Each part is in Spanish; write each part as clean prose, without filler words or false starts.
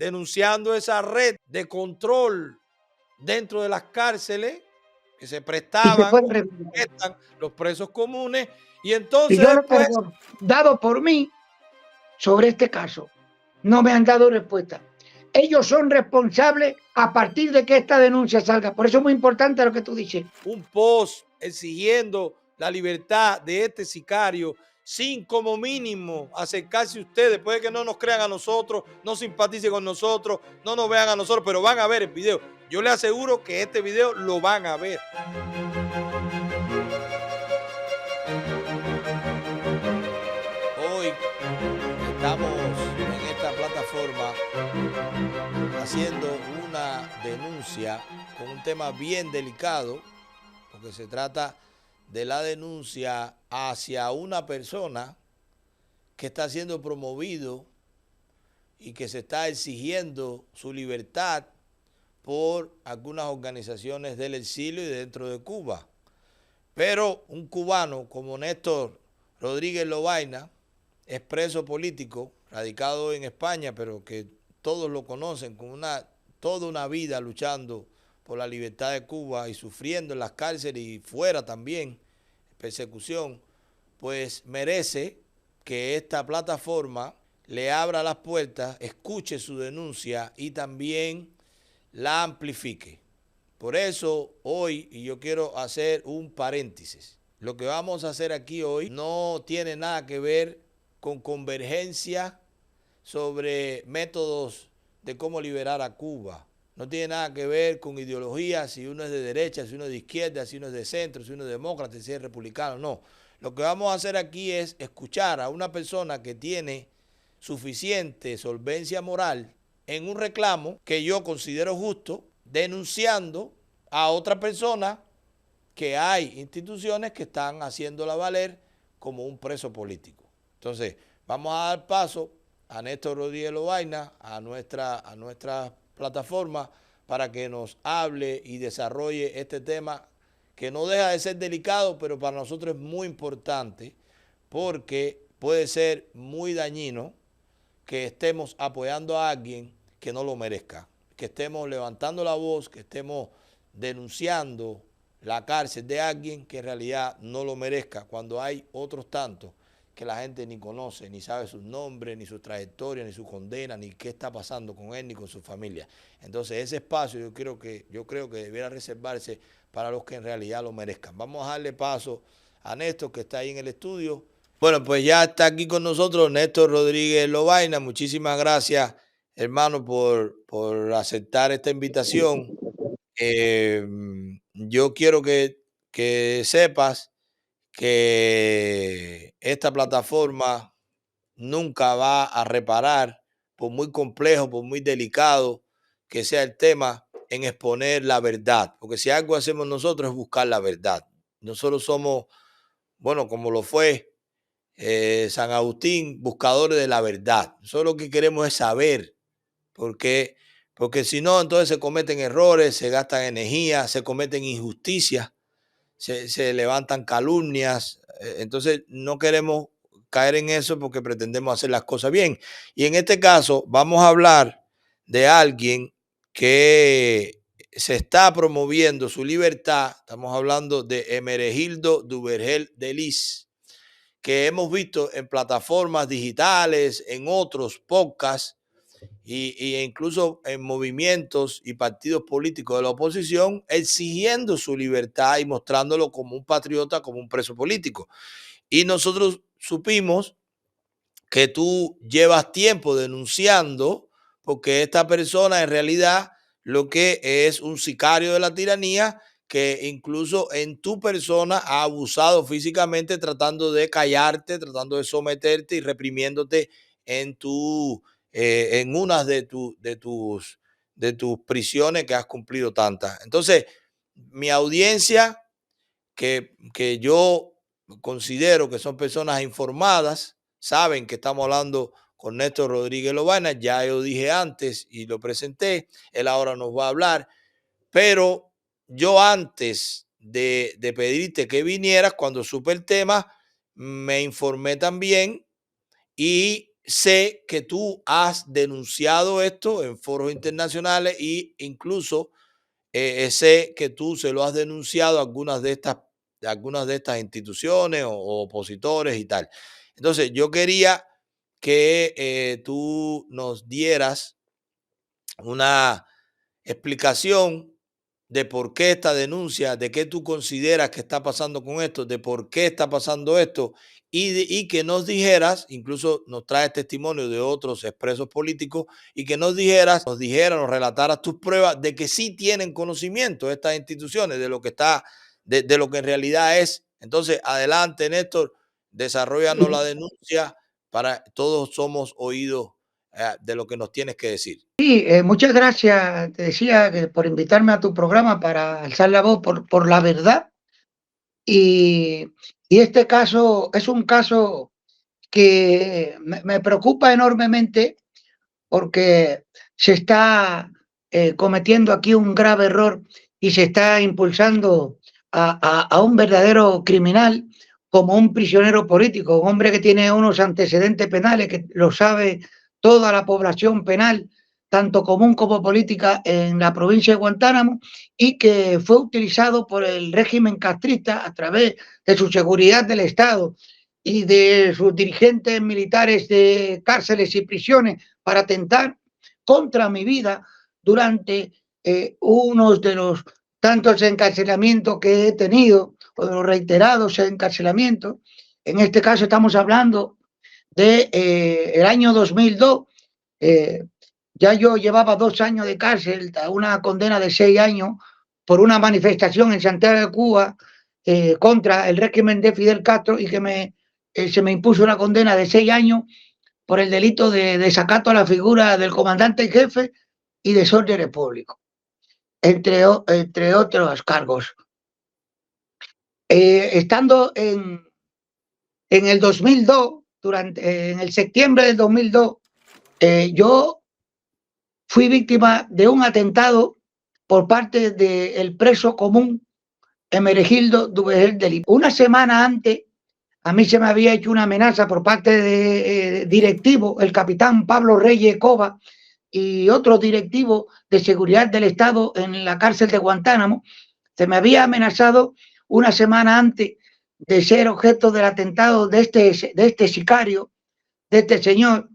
denunciando esa red de control dentro de las cárceles que se Y se prestaban, puede revisar. prestan los presos comunes, y Y entonces yo le después perdono, dado por mí, sobre este caso. No me han dado respuesta. Ellos son responsables a partir de que esta denuncia salga. Por eso es muy importante lo que tú dices. un post exigiendo la libertad de este sicario sin como mínimo acercarse a ustedes, después de que no nos crean a nosotros, no simpaticen con nosotros, no nos vean a nosotros, pero van a ver el video. Yo les aseguro que este video lo van a ver. Hoy estamos en esta plataforma haciendo una denuncia con un tema bien delicado, porque se trata de la denuncia hacia una persona que está siendo promovido y que se está exigiendo su libertad por algunas organizaciones del exilio y dentro de Cuba. Pero un cubano como Néstor Rodríguez Lobaina, es preso político, radicado en España, pero que todos lo conocen con toda una vida luchando por la libertad de Cuba y sufriendo en las cárceles y fuera también, persecución, pues merece que esta plataforma le abra las puertas, escuche su denuncia y también la amplifique. Por eso hoy, y yo quiero hacer un paréntesis, lo que vamos a hacer aquí hoy no tiene nada que ver con convergencia sobre métodos de cómo liberar a Cuba. No tiene nada que ver con ideología, si uno es de derecha, si uno es de izquierda, si uno es de centro, si uno es demócrata, si es republicano, no. Lo que vamos a hacer aquí es escuchar a una persona que tiene suficiente solvencia moral en un reclamo que yo considero justo, denunciando a otra persona que hay instituciones que están haciéndola valer como un preso político. Entonces, vamos a dar paso a Néstor Rodríguez Lobaina, a nuestra plataforma, para que nos hable y desarrolle este tema que no deja de ser delicado, pero para nosotros es muy importante porque puede ser muy dañino que estemos apoyando a alguien que no lo merezca, que estemos levantando la voz, que estemos denunciando la cárcel de alguien que en realidad no lo merezca, cuando hay otros tantos que la gente ni conoce, ni sabe sus nombres, ni su trayectoria, ni su condena, ni qué está pasando con él, ni con su familia. Entonces ese espacio yo creo que debiera reservarse para los que en realidad lo merezcan. Vamos a darle paso a Néstor, que está ahí en el estudio. Bueno, pues ya está aquí con nosotros Néstor Rodríguez Lobaina. Muchísimas gracias, hermano, por aceptar esta invitación. Yo quiero que sepas que esta plataforma nunca va a reparar, por muy complejo, por muy delicado que sea el tema, en exponer la verdad. Porque si algo hacemos nosotros es buscar la verdad. Nosotros somos, bueno, como lo fue San Agustín, buscadores de la verdad. Nosotros lo que queremos es saber, porque, porque si no, entonces se cometen errores, se gastan energía, se cometen injusticias, se levantan calumnias. Entonces no queremos caer en eso porque pretendemos hacer las cosas bien. Y en este caso vamos a hablar de alguien que se está promoviendo su libertad. Estamos hablando de Hermenegildo Duvergel de Lis, que hemos visto en plataformas digitales, en otros podcasts e incluso en movimientos y partidos políticos de la oposición, exigiendo su libertad y mostrándolo como un patriota, como un preso político. Y nosotros supimos que tú llevas tiempo denunciando porque esta persona en realidad lo que es un sicario de la tiranía, que incluso en tu persona ha abusado físicamente tratando de callarte, tratando de someterte y reprimiéndote en en unas de tus prisiones que has cumplido tantas. Entonces, mi audiencia, que yo considero que son personas informadas, saben que estamos hablando con Néstor Rodríguez Lobaina. Ya yo dije antes y lo presenté, él ahora nos va a hablar, pero yo antes de pedirte que vinieras, cuando supe el tema, me informé también y sé que tú has denunciado esto en foros internacionales e incluso sé que tú se lo has denunciado a algunas de estas instituciones o opositores y tal. Entonces, yo quería que tú nos dieras una explicación de por qué esta denuncia, de qué tú consideras que está pasando con esto, de por qué está pasando esto, y que nos dijeras, incluso nos traes testimonio de otros expresos políticos, y que nos relataras tus pruebas de que sí tienen conocimiento estas instituciones de lo que está, de lo que en realidad es. Entonces, adelante, Néstor, desarrollanos la denuncia para todos somos oídos de lo que nos tienes que decir. Sí, muchas gracias, te decía, por invitarme a tu programa para alzar la voz por la verdad. Y, y este caso es un caso que me preocupa enormemente porque se está cometiendo aquí un grave error y se está impulsando a un verdadero criminal como un prisionero político, un hombre que tiene unos antecedentes penales, que lo sabe toda la población penal, tanto común como política, en la provincia de Guantánamo, y que fue utilizado por el régimen castrista a través de su seguridad del Estado y de sus dirigentes militares de cárceles y prisiones para atentar contra mi vida durante unos de los tantos encarcelamientos que he tenido, o de los reiterados encarcelamientos. En este caso estamos hablando de el año 2002. Eh, ya yo llevaba 2 años de cárcel, una condena de 6 años por una manifestación en Santiago de Cuba contra el régimen de Fidel Castro, y que se me impuso una condena de 6 años por el delito de desacato a la figura del comandante en jefe y desorden público, entre otros cargos. Estando en el 2002, en el septiembre del 2002, yo fui víctima de un atentado por parte del preso común Emeregildo Dubejel Delí. Una semana antes, a mí se me había hecho una amenaza por parte de directivo, el capitán Pablo Reyes Cova, y otro directivo de seguridad del Estado en la cárcel de Guantánamo. Se me había amenazado una semana antes de ser objeto del atentado de este sicario, de este señor,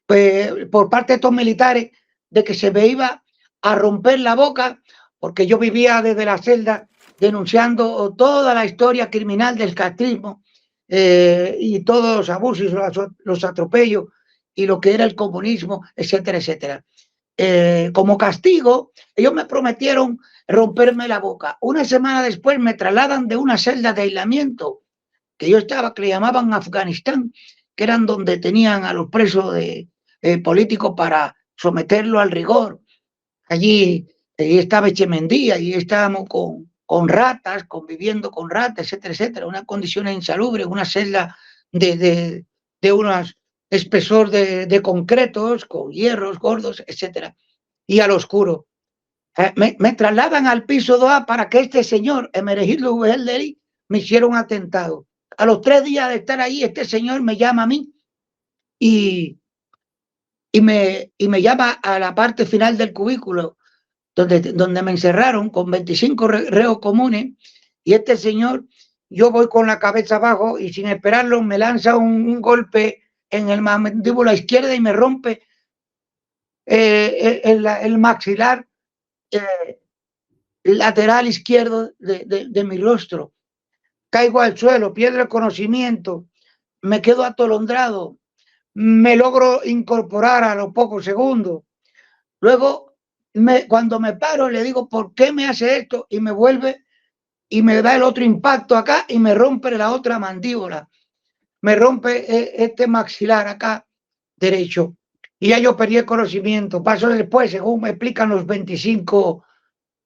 pues, por parte de estos militares, de que se me iba a romper la boca, porque yo vivía desde la celda denunciando toda la historia criminal del castrismo y todos los abusos, los atropellos y lo que era el comunismo, etcétera, etcétera. Como castigo, ellos me prometieron romperme la boca. Una semana después me trasladan de una celda de aislamiento que yo estaba, que le llamaban Afganistán, que eran donde tenían a los presos políticos para someterlo al rigor. Allí estaba Echemendía y estábamos con ratas, conviviendo con ratas, etcétera, etcétera. Unas condiciones insalubres, una celda de unos espesor de concretos, con hierros gordos, etcétera. Y al oscuro. Me trasladan al piso 2A para que este señor, Emeregildo Deli, me hiciera un atentado. A los 3 días de estar ahí, este señor me llama a mí y me llama a la parte final del cubículo donde me encerraron con 25 reos comunes, y este señor, yo voy con la cabeza abajo y sin esperarlo me lanza un golpe en el mandíbula izquierda y me rompe el maxilar lateral izquierdo de mi rostro. Caigo al suelo, pierdo el conocimiento, me quedo atolondrado, me logro incorporar a los pocos segundos. Luego, cuando me paro, le digo, ¿por qué me hace esto? Y me vuelve y me da el otro impacto acá y me rompe la otra mandíbula. Me rompe este maxilar acá derecho. Y ya yo perdí el conocimiento. Paso después, según me explican los 25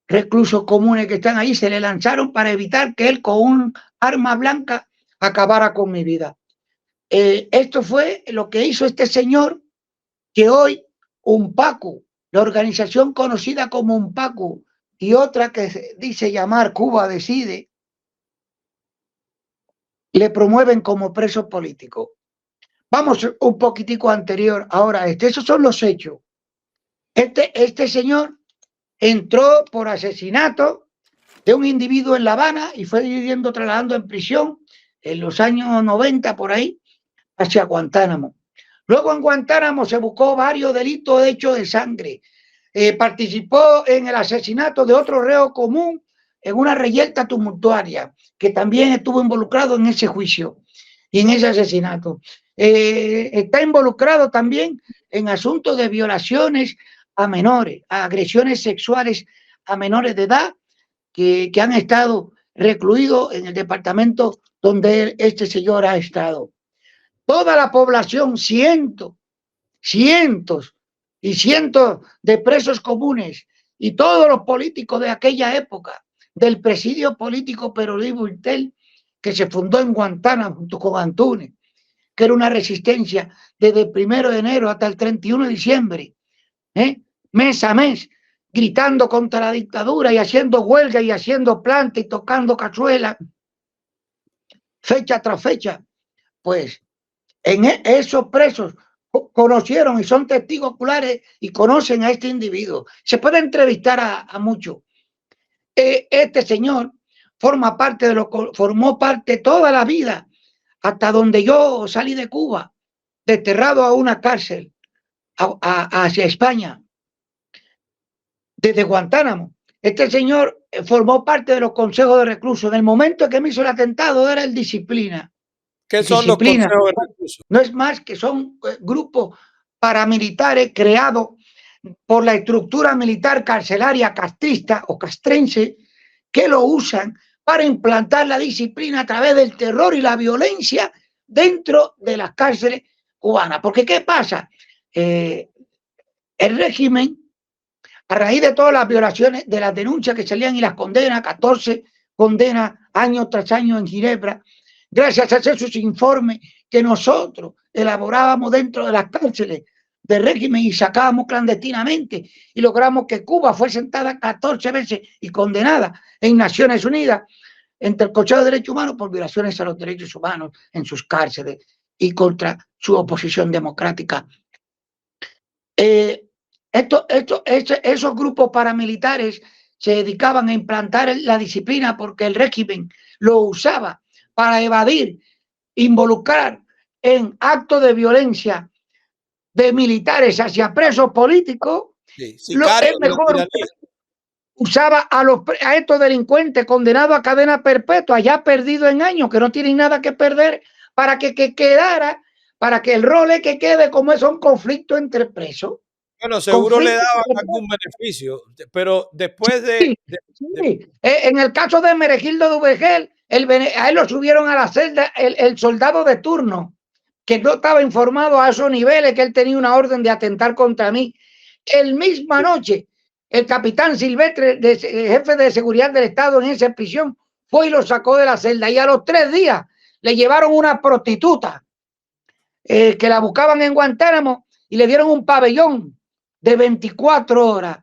reclusos comunes que están ahí, se le lanzaron para evitar que él con un arma blanca acabara con mi vida. Esto fue lo que hizo este señor, que hoy UNPACU, la organización conocida como UNPACU, y otra que se dice llamar Cuba Decide, le promueven como preso político. Vamos un poquitico anterior ahora. Esos son los hechos. Este señor entró por asesinato de un individuo en La Habana y fue viviendo, trasladando en prisión en los años 90 por ahí hacia Guantánamo. Luego en Guantánamo se buscó varios delitos hechos de sangre. Participó en el asesinato de otro reo común en una reyerta tumultuaria, que también estuvo involucrado en ese juicio y en ese asesinato. Está involucrado también en asuntos de violaciones a menores, a agresiones sexuales a menores de edad que han estado recluidos en el departamento donde este señor ha estado. Toda la población, cientos y cientos de presos comunes y todos los políticos de aquella época, del presidio político Perolí Bultel, que se fundó en Guantánamo junto con Antúnez, que era una resistencia desde el 1 de enero hasta el 31 de diciembre, mes a mes, gritando contra la dictadura y haciendo huelga y haciendo planta y tocando cazuela, fecha tras fecha. Pues en esos presos conocieron y son testigos oculares y conocen a este individuo. Se puede entrevistar a muchos. Este señor formó parte toda la vida, hasta donde yo salí de Cuba, desterrado a una cárcel hacia España, desde Guantánamo. Este señor formó parte de los consejos de reclusos. En el momento en que me hizo el atentado era el disciplina. ¿Qué son los consejos de reclusos? No es más que son grupos paramilitares creados por la estructura militar carcelaria castrista o castrense, que lo usan para implantar la disciplina a través del terror y la violencia dentro de las cárceles cubanas. Porque ¿qué pasa? El régimen, a raíz de todas las violaciones, de las denuncias que salían y las condenas, 14 condenas año tras año en Ginebra, gracias a esos informes que nosotros elaborábamos dentro de las cárceles del régimen y sacábamos clandestinamente, y logramos que Cuba fue sentada 14 veces y condenada en Naciones Unidas entre el Consejo de Derechos Humanos por violaciones a los derechos humanos en sus cárceles y contra su oposición democrática. Esos grupos paramilitares se dedicaban a implantar la disciplina porque el régimen lo usaba para evadir, involucrar en actos de violencia de militares hacia presos políticos. Sí, es mejor usaba a estos delincuentes condenados a cadena perpetua, ya perdidos en años, que no tienen nada que perder, para que quedara, para que el rol que quede como es un conflicto entre presos. Bueno, seguro le daban algún beneficio, pero después de... En el caso de Meregildo Dubegel, a él lo subieron a la celda el soldado de turno, que no estaba informado a esos niveles que él tenía una orden de atentar contra mí. El misma noche, el capitán Silvestre, jefe de seguridad del Estado en esa prisión, fue y lo sacó de la celda. Y a los 3 días le llevaron una prostituta que la buscaban en Guantánamo y le dieron un pabellón de 24 horas.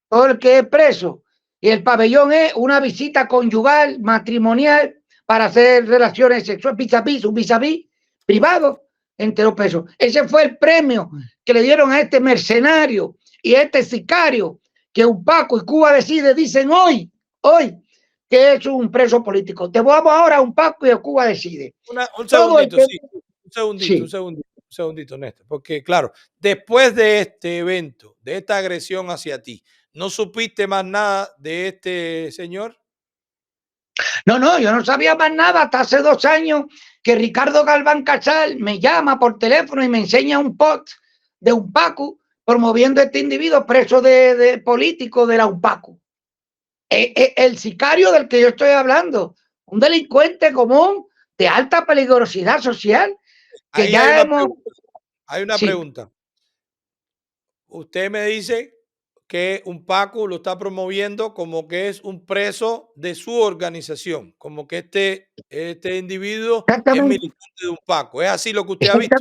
Todo el que es preso. Y el pabellón es una visita conyugal, matrimonial, para hacer relaciones sexuales, un vis-a-vis privado entre los presos. Ese fue el premio que le dieron a este mercenario y a este sicario que UNPACO y Cuba Decide dicen hoy que es un preso político. Te vamos ahora a UNPACO y a Cuba Decide. Un segundito, Néstor, porque claro, después de este evento, de esta agresión hacia ti, ¿no supiste más nada de este señor? No, yo no sabía más nada hasta hace 2 años que Ricardo Galván Casal me llama por teléfono y me enseña un post de UNPACO promoviendo a este individuo preso de político de la UNPACO. El sicario del que yo estoy hablando, un delincuente común de alta peligrosidad social. Que ahí ya hay una pregunta. Usted me dice que UNPACO lo está promoviendo como que es un preso de su organización, como que este individuo es militante de UNPACO. ¿Es así lo que usted ha visto?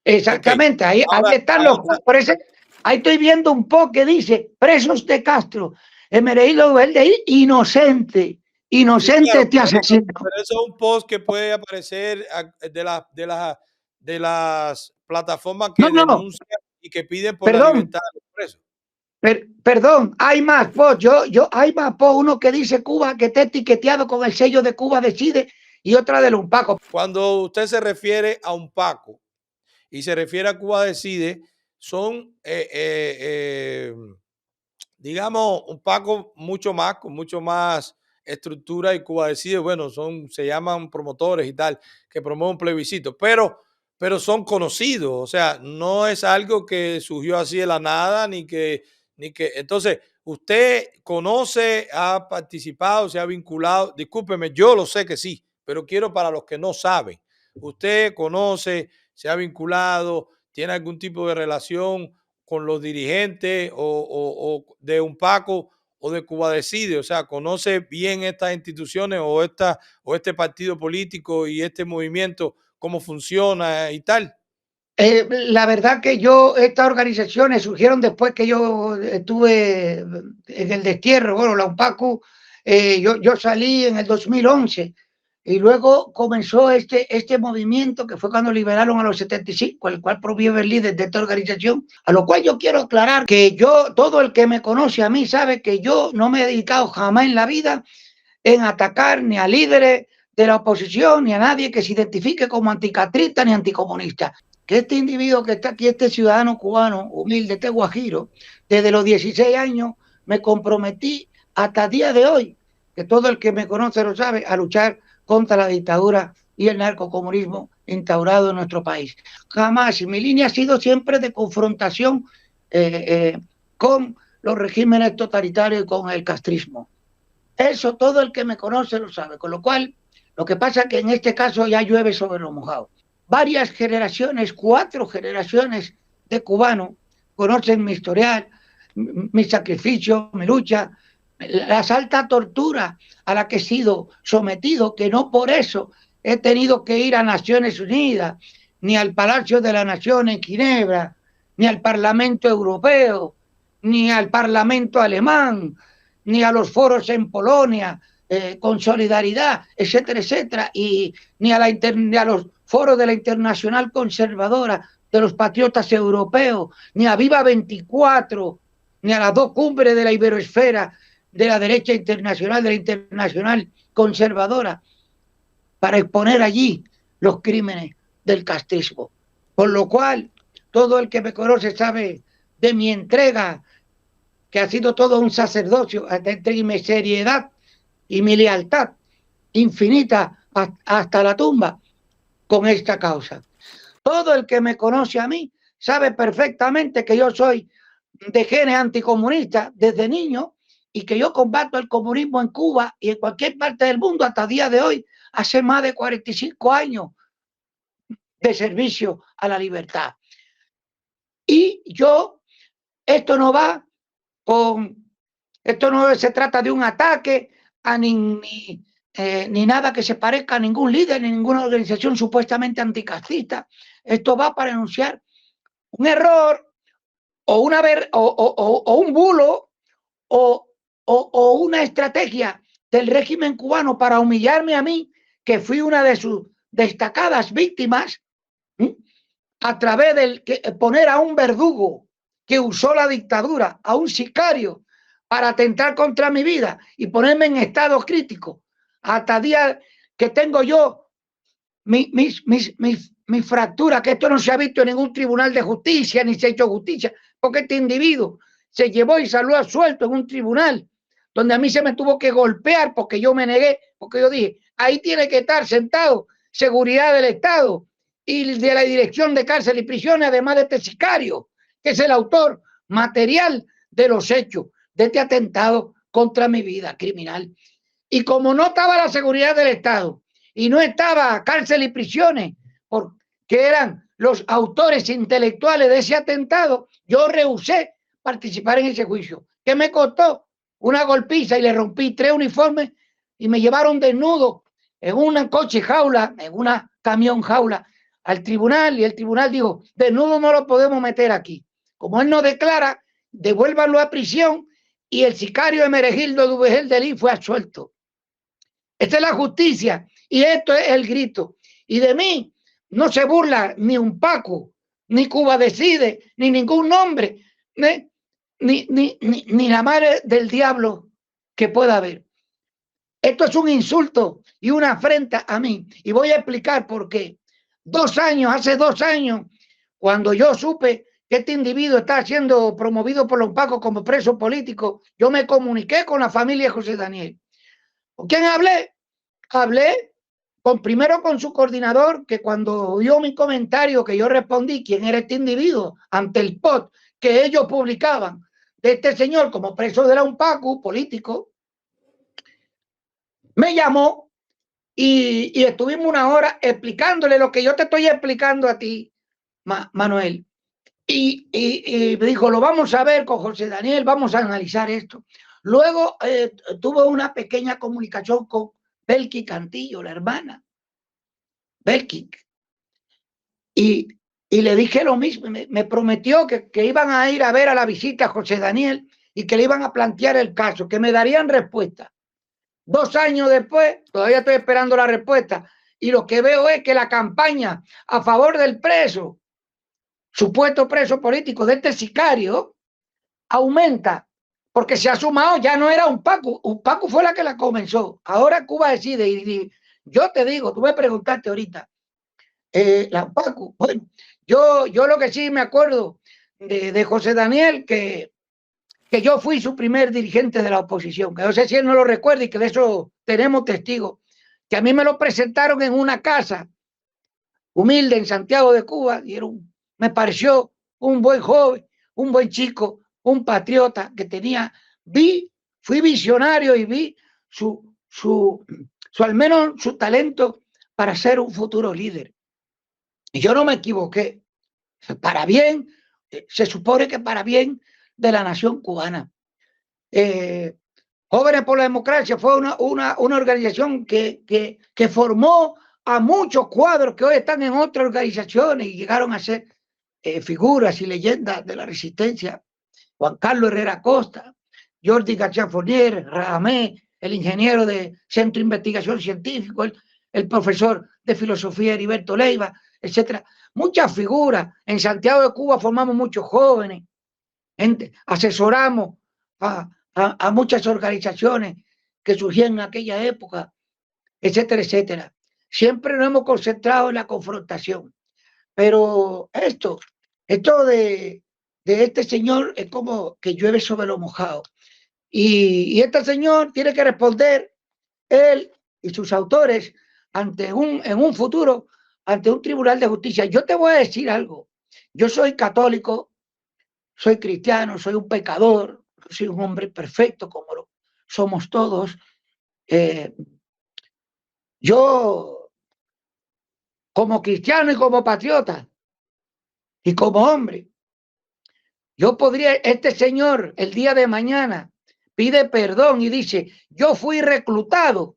Exactamente. Okay. Ahí están los... Por eso, ahí estoy viendo un post que dice presos de Castro, Meregildo Dubegel, inocente. Sí, claro, te asesino. Pero eso es un post que puede aparecer de las de las plataformas No, que no, denuncian y que piden por la perdón, libertad de los presos. perdón, hay más, hay más, uno que dice Cuba, que está etiqueteado con el sello de Cuba Decide, y otra de Unpaco. Cuando usted se refiere a Unpaco y se refiere a Cuba Decide, son, digamos, Unpaco mucho más, con mucho más estructura, y Cuba Decide, bueno, se llaman promotores y tal, que promueven un plebiscito, pero son conocidos, o sea, no es algo que surgió así de la nada, entonces, usted conoce, ha participado, se ha vinculado, discúlpeme, yo lo sé que sí, pero quiero para los que no saben, usted conoce, se ha vinculado, tiene algún tipo de relación con los dirigentes o de Unpaco o de Cuba Decide, o sea, conoce bien estas instituciones o este partido político y este movimiento, cómo funciona y tal. La verdad que estas organizaciones surgieron después que yo estuve en el destierro, bueno, la UNPACU, yo salí en el 2011 y luego comenzó este movimiento que fue cuando liberaron a los 75, el cual proviene el líder de esta organización, a lo cual yo quiero aclarar que todo el que me conoce a mí sabe que yo no me he dedicado jamás en la vida en atacar ni a líderes de la oposición ni a nadie que se identifique como anticatrista ni anticomunista. Que este individuo que está aquí, este ciudadano cubano humilde, este guajiro, desde los 16 años me comprometí hasta el día de hoy, que todo el que me conoce lo sabe, a luchar contra la dictadura y el narcocomunismo instaurado en nuestro país. Jamás, y mi línea ha sido siempre de confrontación con los regímenes totalitarios y con el castrismo. Eso todo el que me conoce lo sabe, con lo cual lo que pasa es que en este caso ya llueve sobre lo mojado. Varias generaciones, 4 generaciones de cubanos conocen mi historial, mi sacrificio, mi lucha, la alta tortura a la que he sido sometido, que no por eso he tenido que ir a Naciones Unidas, ni al Palacio de la Nación en Ginebra, ni al Parlamento Europeo, ni al Parlamento Alemán, ni a los foros en Polonia, con solidaridad, etcétera, etcétera, y ni a los foros de la Internacional Conservadora, de los patriotas europeos, ni a Viva 24, ni a las 2 cumbres de la Iberoesfera, de la derecha internacional, de la Internacional Conservadora, para exponer allí los crímenes del castrismo. Por lo cual, todo el que me conoce sabe de mi entrega, que ha sido todo un sacerdocio, entre mi seriedad y mi lealtad infinita hasta la tumba con esta causa. Todo el que me conoce a mí sabe perfectamente que yo soy de genes anticomunistas desde niño y que yo combato el comunismo en Cuba y en cualquier parte del mundo hasta el día de hoy, hace más de 45 años de servicio a la libertad. Y esto no va esto no se trata de un ataque a ni nada que se parezca a ningún líder ni ninguna organización supuestamente anticastista. Esto va para denunciar un error o un bulo o una estrategia del régimen cubano para humillarme a mí, que fui una de sus destacadas víctimas, a través de poner a un verdugo que usó la dictadura, a un sicario, para atentar contra mi vida y ponerme en estado crítico, hasta día que tengo yo mi fractura, que esto no se ha visto en ningún tribunal de justicia, ni se ha hecho justicia, porque este individuo se llevó y salió absuelto en un tribunal, donde a mí se me tuvo que golpear porque yo me negué, porque yo dije, ahí tiene que estar sentado seguridad del Estado y de la Dirección de Cárcel y Prisiones, además de este sicario, que es el autor material de los hechos de este atentado contra mi vida criminal. Y como no estaba la seguridad del Estado y no estaba Cárcel y Prisiones, porque eran los autores intelectuales de ese atentado, yo rehusé participar en ese juicio. ¿Qué me costó? Una golpiza, y le rompí 3 uniformes y me llevaron desnudo en un coche jaula, en una camión jaula, al tribunal, y el tribunal dijo, desnudo no lo podemos meter aquí. Como él no declara, devuélvanlo a prisión, y el sicario Emeregildo Dubejel Delí fue absuelto. Esta es la justicia y esto es el grito. Y de mí no se burla ni un Paco, ni Cuba Decide, ni ningún nombre, ni la madre del diablo que pueda haber. Esto es un insulto y una afrenta a mí. Y voy a explicar por qué. Hace 2 años, cuando yo supe que este individuo está siendo promovido por los Pacos como preso político, yo me comuniqué con la familia de José Daniel. ¿Con quién hablé? Hablé primero con su coordinador, que cuando vio mi comentario que yo respondí quién era este individuo ante el post que ellos publicaban de este señor como preso de la UNPACU político, me llamó y estuvimos una hora explicándole lo que yo te estoy explicando a ti, Manuel. Y me dijo, lo vamos a ver con José Daniel, vamos a analizar esto. Luego tuvo una pequeña comunicación con Belki Cantillo, la hermana. Belki. Y le dije lo mismo, me prometió que iban a ir a ver a la visita a José Daniel y que le iban a plantear el caso, que me darían respuesta. 2 años después, todavía estoy esperando la respuesta, y lo que veo es que la campaña a favor del preso, supuesto preso político de este sicario, aumenta, porque se ha sumado, ya no era un Paco fue la que la comenzó, ahora Cuba Decide, y yo te digo, tú me preguntaste ahorita, la Paco, bueno, yo lo que sí me acuerdo de José Daniel, que yo fui su primer dirigente de la oposición, que no sé si él no lo recuerda y que de eso tenemos testigos, que a mí me lo presentaron en una casa humilde en Santiago de Cuba, y me pareció un buen joven, un buen chico, un patriota que tenía, fui visionario y vi al menos su talento para ser un futuro líder. Y yo no me equivoqué, para bien, se supone que para bien de la nación cubana. Jóvenes por la Democracia fue una organización que formó a muchos cuadros que hoy están en otras organizaciones y llegaron a ser figuras y leyendas de la resistencia. Juan Carlos Herrera Costa, Jordi García Fournier, Radamés, el ingeniero de Centro de Investigación Científico, el profesor de filosofía Heriberto Leiva, etcétera. Muchas figuras. En Santiago de Cuba formamos muchos jóvenes, asesoramos a muchas organizaciones que surgían en aquella época, etcétera, etcétera. Siempre nos hemos concentrado en la confrontación. Pero esto de este señor es como que llueve sobre lo mojado. Y este señor tiene que responder, él y sus autores, en un futuro, ante un tribunal de justicia. Yo te voy a decir algo. Yo soy católico, soy cristiano, soy un pecador, soy un hombre perfecto como lo somos todos. Yo, como cristiano y como patriota y como hombre, yo podría, este señor el día de mañana pide perdón y dice, yo fui reclutado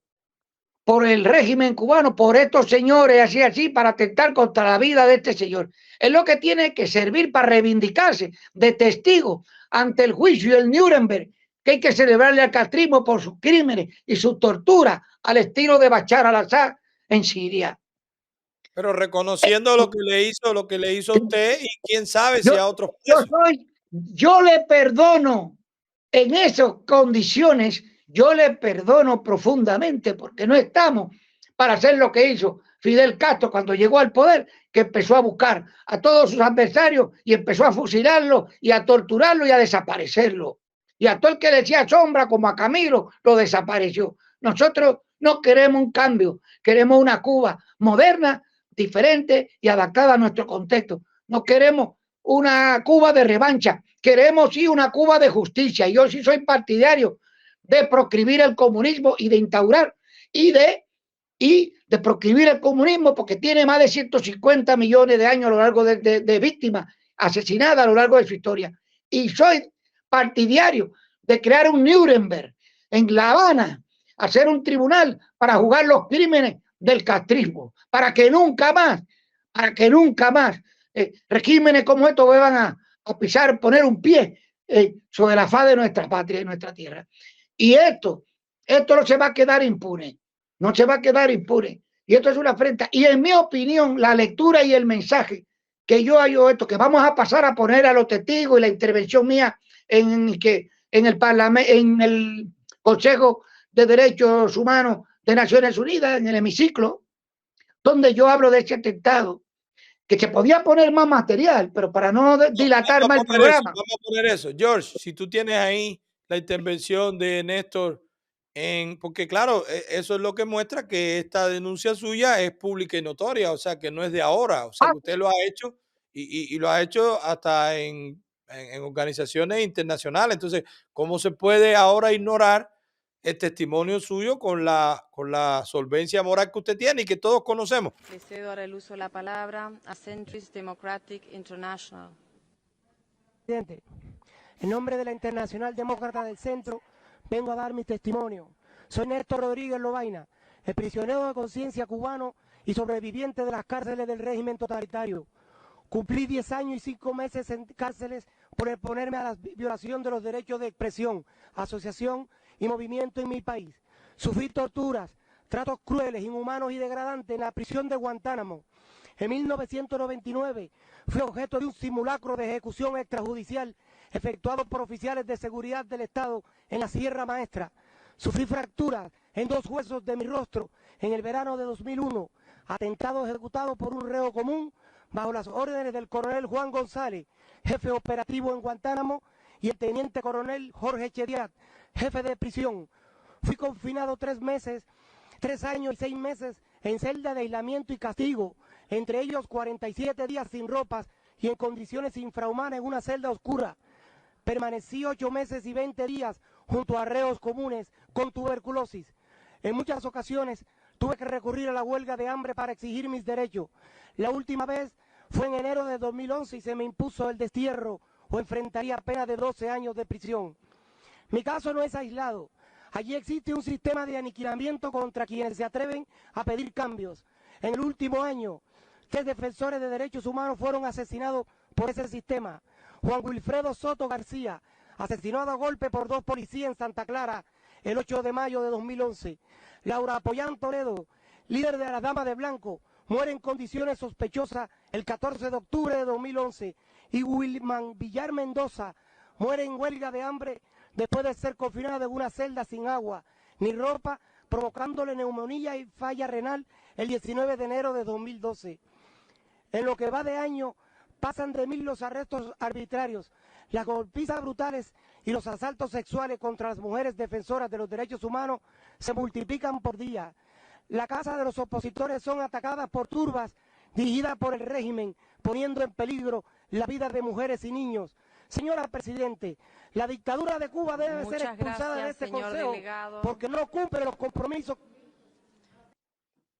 por el régimen cubano, por estos señores, así, para atentar contra la vida de este señor. Es lo que tiene que servir para reivindicarse de testigo ante el juicio del Nuremberg, que hay que celebrarle al castrismo por sus crímenes y su tortura al estilo de Bashar al-Assad en Siria. Pero reconociendo lo que le hizo a usted, y quién sabe si a otros presos. Yo le perdono en esas condiciones, yo le perdono profundamente, porque no estamos para hacer lo que hizo Fidel Castro cuando llegó al poder, que empezó a buscar a todos sus adversarios y empezó a fusilarlos y a torturarlos y a desaparecerlos. Y a todo el que le decía sombra, como a Camilo, lo desapareció. Nosotros no queremos un cambio, queremos una Cuba moderna, diferente y adaptada a nuestro contexto. No queremos una Cuba de revancha, queremos sí una Cuba de justicia. Yo sí soy partidario de proscribir el comunismo y de instaurar y de proscribir el comunismo, porque tiene más de 150 millones de años a lo largo de víctimas asesinadas a lo largo de su historia. Y soy partidario de crear un Nuremberg en La Habana, hacer un tribunal para juzgar los crímenes del castrismo, para que nunca más regímenes como estos vuelvan a pisar, poner un pie sobre la faz de nuestra patria y nuestra tierra. Y esto no se va a quedar impune, no se va a quedar impune. Y esto es una afrenta. Y en mi opinión, la lectura y el mensaje que yo hallo esto, que vamos a pasar a poner a los testigos y la intervención mía en el Parlamento, en el Consejo de Derechos Humanos de Naciones Unidas, en el hemiciclo, donde yo hablo de ese atentado, que se podía poner más material, pero para no dilatar más el programa. Vamos a poner eso. George, si tú tienes ahí la intervención de Néstor, porque claro, eso es lo que muestra que esta denuncia suya es pública y notoria, o sea, que no es de ahora, o sea, que usted lo ha hecho y lo ha hecho hasta en organizaciones internacionales. Entonces, ¿cómo se puede ahora ignorar el testimonio suyo con la solvencia moral que usted tiene y que todos conocemos? Le cedo ahora el uso de la palabra a Centris Democratic International. Presidente, en nombre de la Internacional Demócrata del Centro, vengo a dar mi testimonio. Soy Néstor Rodríguez Lobaina, el prisionero de conciencia cubano y sobreviviente de las cárceles del régimen totalitario. Cumplí 10 años y 5 meses en cárceles por exponerme a la violación de los derechos de expresión, asociación y movimiento en mi país. Sufrí torturas, tratos crueles, inhumanos y degradantes en la prisión de Guantánamo. En 1999 fui objeto de un simulacro de ejecución extrajudicial efectuado por oficiales de seguridad del Estado en la Sierra Maestra. Sufrí fracturas en 2 huesos de mi rostro en el verano de 2001, atentado ejecutado por un reo común bajo las órdenes del coronel Juan González, jefe operativo en Guantánamo, y el teniente coronel Jorge Chediat, jefe de prisión. Fui confinado 3 años y 6 meses en celda de aislamiento y castigo, entre ellos 47 días sin ropas y en condiciones infrahumanas en una celda oscura. Permanecí 8 meses y 20 días junto a reos comunes con tuberculosis. En muchas ocasiones tuve que recurrir a la huelga de hambre para exigir mis derechos. La última vez fue en enero de 2011 y se me impuso el destierro o enfrentaría pena de 12 años de prisión. Mi caso no es aislado. Allí existe un sistema de aniquilamiento contra quienes se atreven a pedir cambios. En el último año, 3 defensores de derechos humanos fueron asesinados por ese sistema. Juan Wilfredo Soto García, asesinado a golpe por 2 policías en Santa Clara el 8 de mayo de 2011. Laura Apoyán Toledo, líder de las Damas de Blanco, muere en condiciones sospechosas el 14 de octubre de 2011. Y Wilman Villar Mendoza muere en huelga de hambre después de ser confinado en una celda sin agua ni ropa, provocándole neumonía y falla renal el 19 de enero de 2012. En lo que va de año, pasan de 1000 los arrestos arbitrarios, las golpizas brutales y los asaltos sexuales contra las mujeres defensoras de los derechos humanos se multiplican por día. La casa de los opositores son atacadas por turbas dirigidas por el régimen, poniendo en peligro la vida de mujeres y niños. Señora Presidente, la dictadura de Cuba debe ser expulsada de este Consejo porque no cumple los compromisos.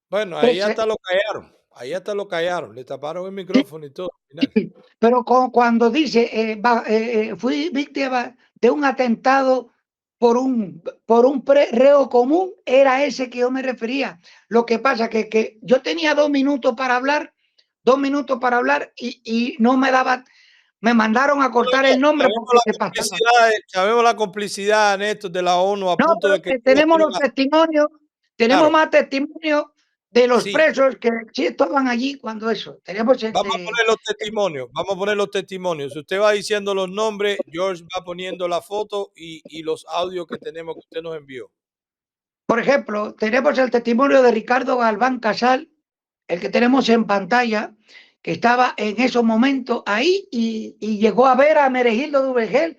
Bueno, ahí hasta lo callaron. Ahí hasta lo callaron. Le taparon el micrófono y todo. Pero cuando dice, fui víctima de un atentado por un reo común, era ese que yo me refería. Lo que pasa que yo tenía 2 minutos para hablar, y no me daban. Me mandaron a cortar el nombre porque se pasaba. Sabemos la complicidad, Néstor, de la ONU a punto de que tenemos los testimonios, tenemos más testimonios de los presos que sí estaban allí cuando eso. Vamos a poner los testimonios. Si usted va diciendo los nombres, George va poniendo la foto y los audios que tenemos que usted nos envió. Por ejemplo, tenemos el testimonio de Ricardo Galván Casal, el que tenemos en pantalla, que estaba en esos momentos ahí y llegó a ver a Meregildo Duvergel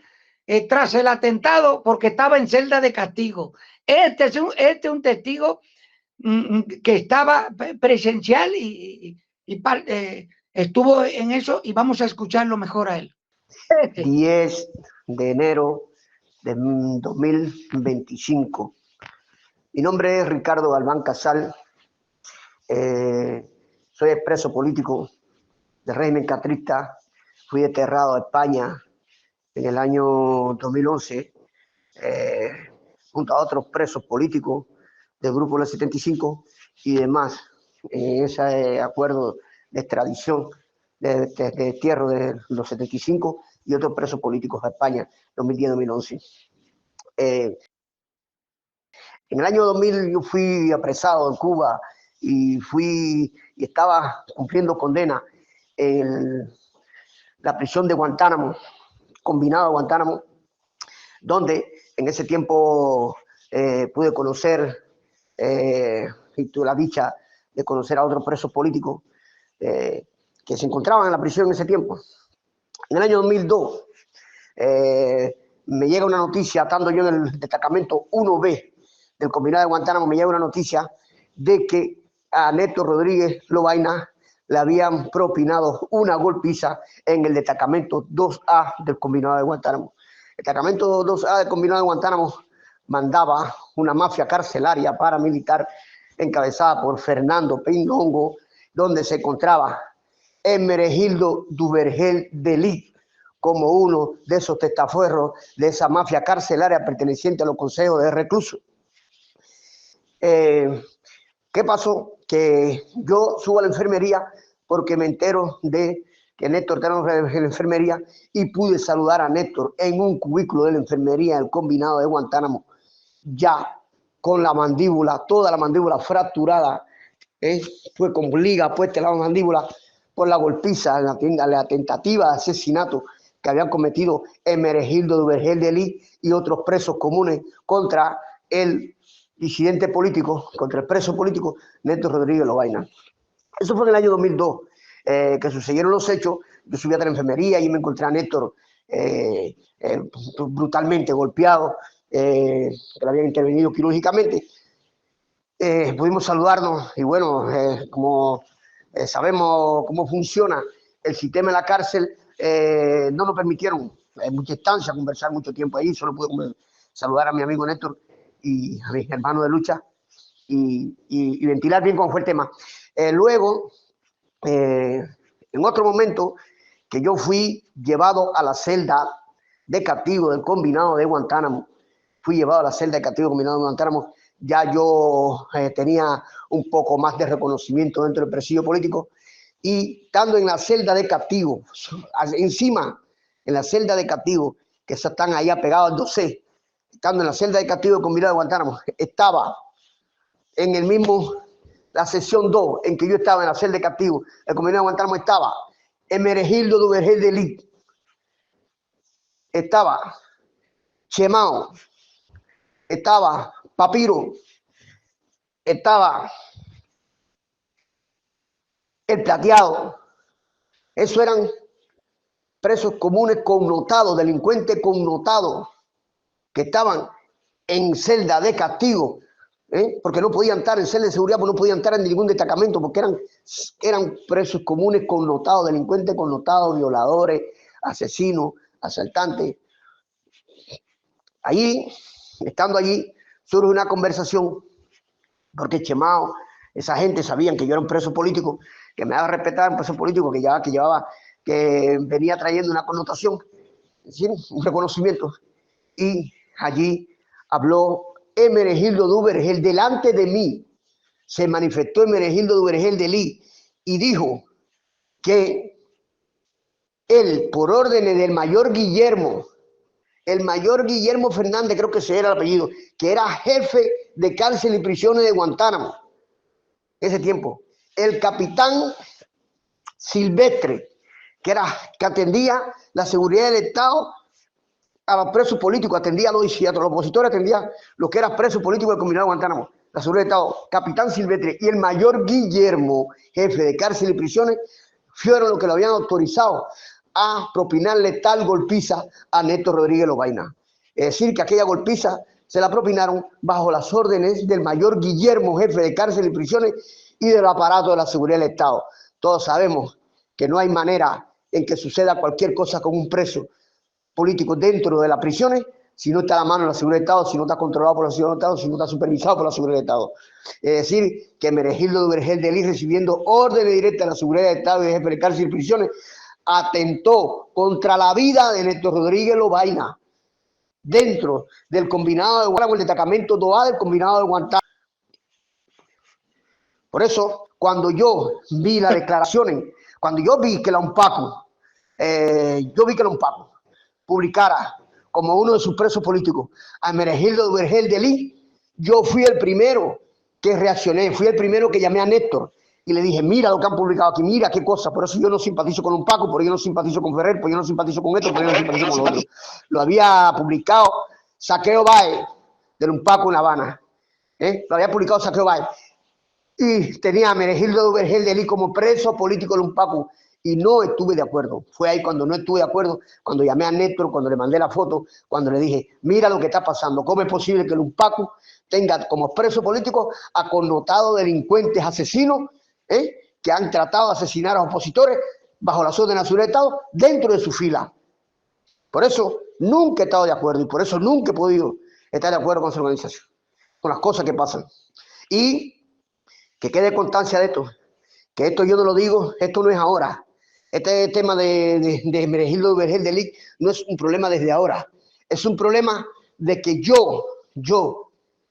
tras el atentado porque estaba en celda de castigo. Este es un testigo que estaba presencial y estuvo en eso, y vamos a escucharlo mejor a él. 10 de enero de 2025. Mi nombre es Ricardo Galván Casal. Soy expreso político del régimen castrista. Fui desterrado a España en el año 2011 junto a otros presos políticos del Grupo del 75 y demás, en ese acuerdo de extradición de destierro de los 75 y otros presos políticos de España, 2010-2011. En el año 2000 yo fui apresado en Cuba y estaba cumpliendo condena en la prisión de Guantánamo, combinado de Guantánamo, donde en ese tiempo pude conocer y tuve la dicha de conocer a otros presos políticos que se encontraban en la prisión en ese tiempo. En el año 2002 me llega una noticia, estando yo en el destacamento 1B del combinado de Guantánamo, me llega una noticia de que a Néstor Rodríguez Lobaina le habían propinado una golpiza en el destacamento 2A del combinado de Guantánamo. El destacamento 2A del combinado de Guantánamo mandaba una mafia carcelaria paramilitar encabezada por Fernando Pindongo, donde se encontraba Hermenegildo Duvergel de Ligt como uno de esos testaferros de esa mafia carcelaria perteneciente a los consejos de reclusos. ¿Qué pasó? Que yo subo a la enfermería porque me entero de que Néstor estaba en la enfermería y pude saludar a Néstor en un cubículo de la enfermería del combinado de Guantánamo, ya con la mandíbula, toda la mandíbula fracturada, fue con liga puesta en la mandíbula por la golpiza, la tentativa de asesinato que habían cometido Hermenegildo Duvergel de Ligt y otros presos comunes contra el disidente político, contra el preso político Néstor Rodríguez Lobaina. Eso fue en el año 2002, que sucedieron los hechos. Yo subí a la enfermería y me encontré a Néstor brutalmente golpeado, que le habían intervenido quirúrgicamente. Pudimos saludarnos y bueno, como sabemos cómo funciona el sistema en la cárcel, no nos permitieron en mucha estancia conversar mucho tiempo ahí, solo pude saludar a mi amigo Néstor y a mis hermanos de lucha y ventilar bien cómo fue el tema. Luego, en otro momento, que yo fui llevado a la celda de castigo del combinado de Guantánamo, ya yo tenía un poco más de reconocimiento dentro del presidio político y estando en la celda de castigo, encima, en la celda de castigo, que están ahí apegados al 12, estando en la celda de castigo del combinado de Guantánamo, estaba en el mismo, la sección 2 en que yo estaba en la celda de castigo, el combinado de Guantánamo estaba Hermenegildo Duvergel de Ligt, estaba Chemao, estaba Papiro, estaba el Plateado. Esos eran presos comunes connotados, delincuentes connotados, que estaban en celda de castigo, porque no podían estar en celda de seguridad, porque no podían estar en ningún destacamento, porque eran presos comunes connotados, delincuentes connotados, violadores, asesinos, asaltantes. Allí, estando allí, surge una conversación, porque Chemao, esa gente sabían que yo era un preso político, que me daba a respetar, un preso político que venía trayendo una connotación, es decir, un reconocimiento. Y allí habló Hermenegildo Duvergel delante de mí. Se manifestó Hermenegildo Duvergel de Ligt y dijo que él, por órdenes del mayor Guillermo, el mayor Guillermo Fernández, creo que ese era el apellido, que era jefe de cárcel y prisiones de Guantánamo, ese tiempo, el capitán Silvestre, que atendía la seguridad del Estado a los presos políticos, atendía a los opositores, atendía lo que era preso político del combinado de Guantánamo, la seguridad del Estado, capitán Silvestre y el mayor Guillermo, jefe de cárcel y prisiones, fueron los que lo habían autorizado a propinarle tal golpiza a Néstor Rodríguez Lobaina. Es decir, que aquella golpiza se la propinaron bajo las órdenes del mayor Guillermo, jefe de cárcel y prisiones, y del aparato de la seguridad del Estado. Todos sabemos que no hay manera en que suceda cualquier cosa con un preso político dentro de las prisiones si no está a la mano de la seguridad del Estado, si no está controlado por la seguridad del Estado, si no está supervisado por la seguridad del Estado. Es decir, que Hermenegildo Duvergel de Ligt, recibiendo órdenes directas de la seguridad del Estado y de jefe de cárcel y prisiones, atentó contra la vida de Néstor Rodríguez Lobaina dentro del combinado de Guantánamo, el destacamento 2A del combinado de Guantánamo. Por eso, cuando yo vi las declaraciones, cuando yo vi que la UNPACU, publicara como uno de sus presos políticos a Hermenegildo Duvergel de Ligt, yo fui el primero que reaccioné. Fui el primero que llamé a Néstor y le dije, mira lo que han publicado aquí, mira qué cosa. Por eso yo no simpatizo con un Paco, por eso yo no simpatizo con Ferrer, por eso yo no simpatizo con esto, por eso yo no simpatizo con lo otro. Lo había publicado Saqueo Báez, del Unpaco en La Habana. Lo había publicado Saqueo Báez. Y tenía a Menegildo Vergel de Lee como preso político del Unpaco. Y no estuve de acuerdo. Fue ahí cuando no estuve de acuerdo, cuando llamé a Néstor, cuando le mandé la foto, cuando le dije, mira lo que está pasando, ¿cómo es posible que el Unpaco tenga como preso político a connotados delincuentes asesinos que han tratado de asesinar a opositores bajo las órdenes de la seguridad de Estado dentro de su fila? Por eso nunca he estado de acuerdo y por eso nunca he podido estar de acuerdo con esa organización, con las cosas que pasan. Y que quede constancia de esto, que esto yo no lo digo, esto no es ahora. Este tema de Menegildo Vergel de Lee no es un problema desde ahora. Es un problema de que yo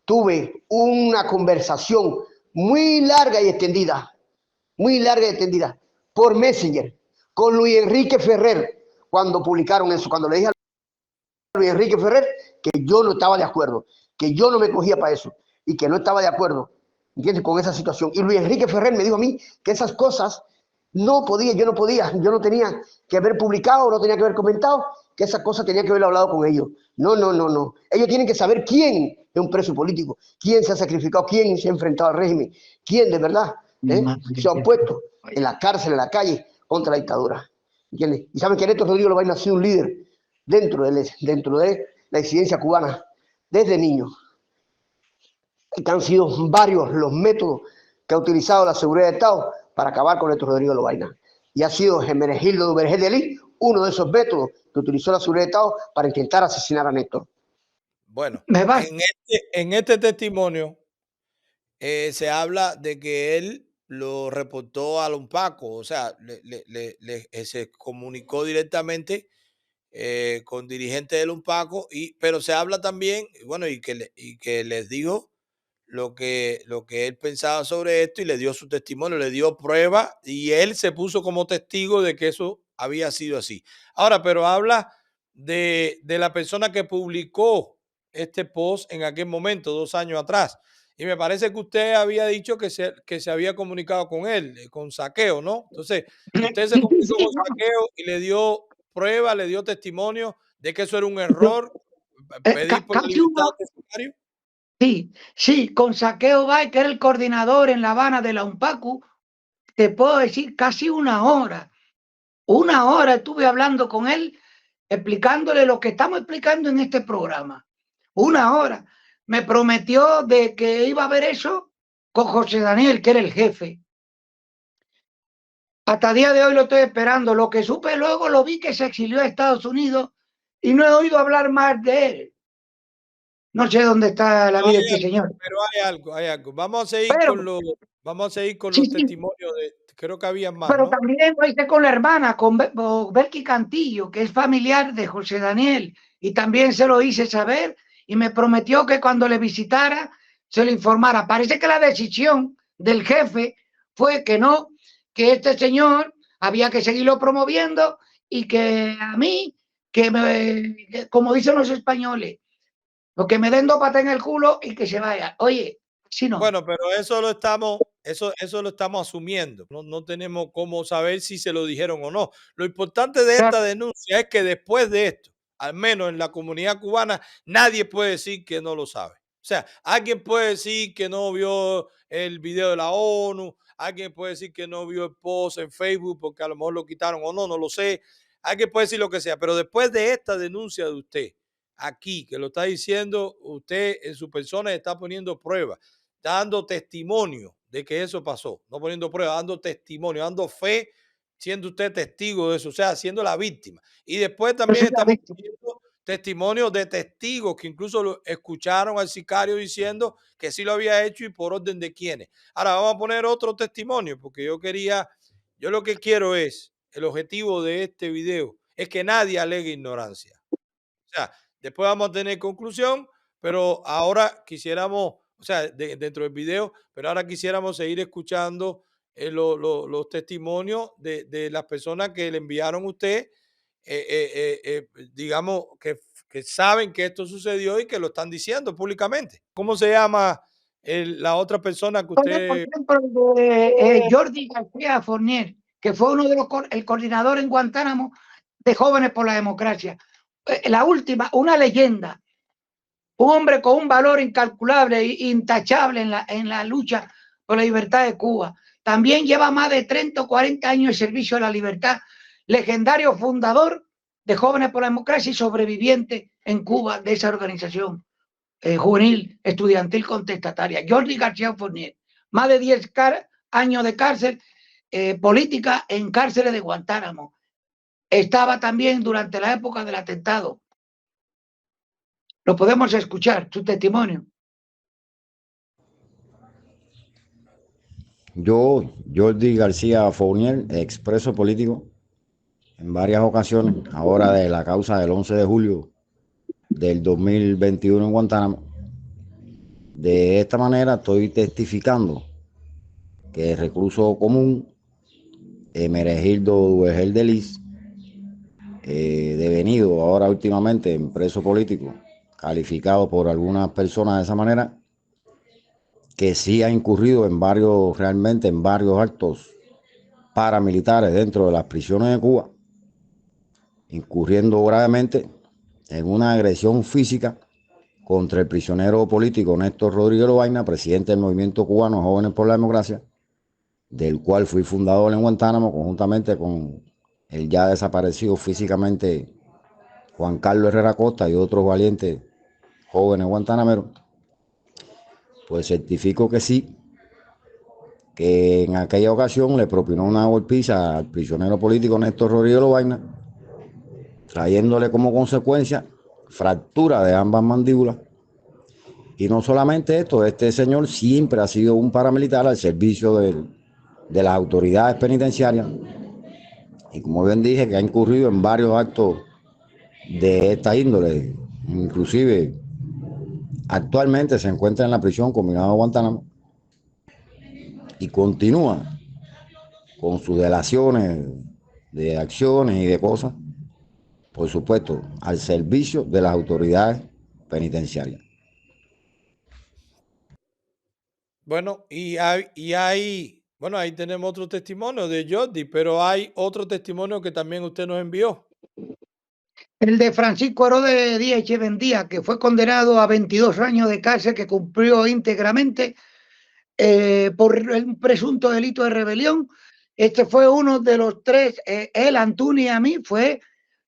tuve una conversación muy larga y extendida, por Messenger, con Luis Enrique Ferrer, cuando publicaron eso, cuando le dije a Luis Enrique Ferrer que yo no estaba de acuerdo, que yo no me cogía para eso y que no estaba de acuerdo, ¿entiendes?, con esa situación. Y Luis Enrique Ferrer me dijo a mí que esas cosas no podía, yo no tenía que haber publicado, no tenía que haber comentado, que esas cosas tenía que haber hablado con ellos. No. Ellos tienen que saber quién es un preso político, quién se ha sacrificado, quién se ha enfrentado al régimen, quién de verdad se ha opuesto en la cárcel, en la calle, contra la dictadura. ¿Entiendes? Y saben que Néstor Rodrigo Lobaina ha sido un líder dentro de la disidencia cubana desde niño. Que han sido varios los métodos que ha utilizado la seguridad de Estado para acabar con Néstor Rodrigo Lobaina. Y ha sido Menegildo Vergel de Lee uno de esos métodos que utilizó la seguridad de Estado para intentar asesinar a Néstor. Bueno, en este testimonio se habla de que él lo reportó al Unpaco, o sea, se comunicó directamente con dirigentes del Unpaco, pero se habla también, bueno, y que les dijo lo que él pensaba sobre esto y le dio su testimonio, le dio prueba y él se puso como testigo de que eso había sido así. Ahora, pero habla de la persona que publicó este post en aquel momento, 2 años atrás. Y me parece que usted había dicho que se había comunicado con él, con Saqueo, ¿no? Entonces, usted se comunicó con Saqueo y le dio prueba, le dio testimonio de que eso era un error, pedir por la Casi libertad uno, del testimonio. sí, con Saqueo Bay, que era el coordinador en La Habana de la Unpacu, te puedo decir casi una hora. Una hora estuve hablando con él, explicándole lo que estamos explicando en este programa. Una hora. Me prometió de que iba a ver eso con José Daniel, que era el jefe. Hasta el día de hoy lo estoy esperando. Lo que supe luego lo vi que se exilió a Estados Unidos y no he oído hablar más de él. No sé dónde está la vida de este señor. Pero hay algo. Vamos a seguir Pero, con sí, los sí, testimonios creo que había más, pero ¿no? también lo hice con la hermana, con Belki Cantillo, que es familiar de José Daniel, y también se lo hice saber y me prometió que cuando le visitara se lo informara. Parece que la decisión del jefe fue que no, que este señor había que seguirlo promoviendo y que a mí, como dicen los españoles, lo que me den 2 patas en el culo y que se vaya. Oye, si no. Bueno, pero eso lo estamos asumiendo. No tenemos cómo saber si se lo dijeron o no. Lo importante de esta denuncia es que después de esto, al menos en la comunidad cubana, nadie puede decir que no lo sabe. O sea, alguien puede decir que no vio el video de la ONU, alguien puede decir que no vio el post en Facebook porque a lo mejor lo quitaron o no lo sé. Alguien puede decir lo que sea, pero después de esta denuncia de usted, aquí, que lo está diciendo, usted en su persona está poniendo pruebas, dando testimonio de que eso pasó, no poniendo pruebas, dando testimonio, dando fe, siendo usted testigo de eso, o sea, siendo la víctima. Y después también estamos poniendo testimonios de testigos que incluso escucharon al sicario diciendo que sí lo había hecho y por orden de quiénes. Ahora vamos a poner otro testimonio porque yo lo que quiero es, el objetivo de este video es que nadie alegue ignorancia. O sea, después vamos a tener conclusión, pero ahora quisiéramos, o sea, dentro del video, pero ahora quisiéramos seguir escuchando los testimonios de las personas que le enviaron a usted, digamos, que saben que esto sucedió y que lo están diciendo públicamente. ¿Cómo se llama la otra persona que Por usted... ejemplo, Jordi García Fournier, que fue uno de el coordinador en Guantánamo de Jóvenes por la Democracia. La última, una leyenda, un hombre con un valor incalculable e intachable en la lucha por la libertad de Cuba. También lleva más de 30 o 40 años de servicio a la libertad, legendario fundador de Jóvenes por la Democracia y sobreviviente en Cuba de esa organización juvenil, estudiantil contestataria. Jordi García Fournier, más de 10 años de cárcel política en cárceles de Guantánamo. Estaba también durante la época del atentado. Lo podemos escuchar, su testimonio. Yo, Jordi García Fournier, expreso político en varias ocasiones, ahora de la causa del 11 de julio del 2021 en Guantánamo. De esta manera estoy testificando que el recluso común, Hermenegildo Duvergel de Lis, devenido ahora últimamente en preso político, calificado por algunas personas de esa manera, que sí ha incurrido realmente en varios actos paramilitares dentro de las prisiones de Cuba, incurriendo gravemente en una agresión física contra el prisionero político Néstor Rodríguez Lobaina, presidente del Movimiento Cubano Jóvenes por la Democracia, del cual fui fundador en Guantánamo, conjuntamente con el ya desaparecido físicamente Juan Carlos Herrera Costa y otros valientes jóvenes guantanameros. Pues certifico que sí, que en aquella ocasión le propinó una golpiza al prisionero político Néstor Rodríguez Lobaina, trayéndole como consecuencia fractura de ambas mandíbulas. Y no solamente esto, este señor siempre ha sido un paramilitar al servicio de las autoridades penitenciarias, y como bien dije, que ha incurrido en varios actos de esta índole. Inclusive actualmente se encuentra en la prisión combinada de Guantánamo y continúa con sus delaciones de acciones y de cosas, por supuesto, al servicio de las autoridades penitenciarias. Bueno, bueno, ahí tenemos otro testimonio de Jordi, pero hay otro testimonio que también usted nos envió. El de Francisco Herodes Díaz Echeverría, que fue condenado a 22 años de cárcel que cumplió íntegramente por un presunto delito de rebelión. Este fue uno de los tres, él, Antuni y a mí,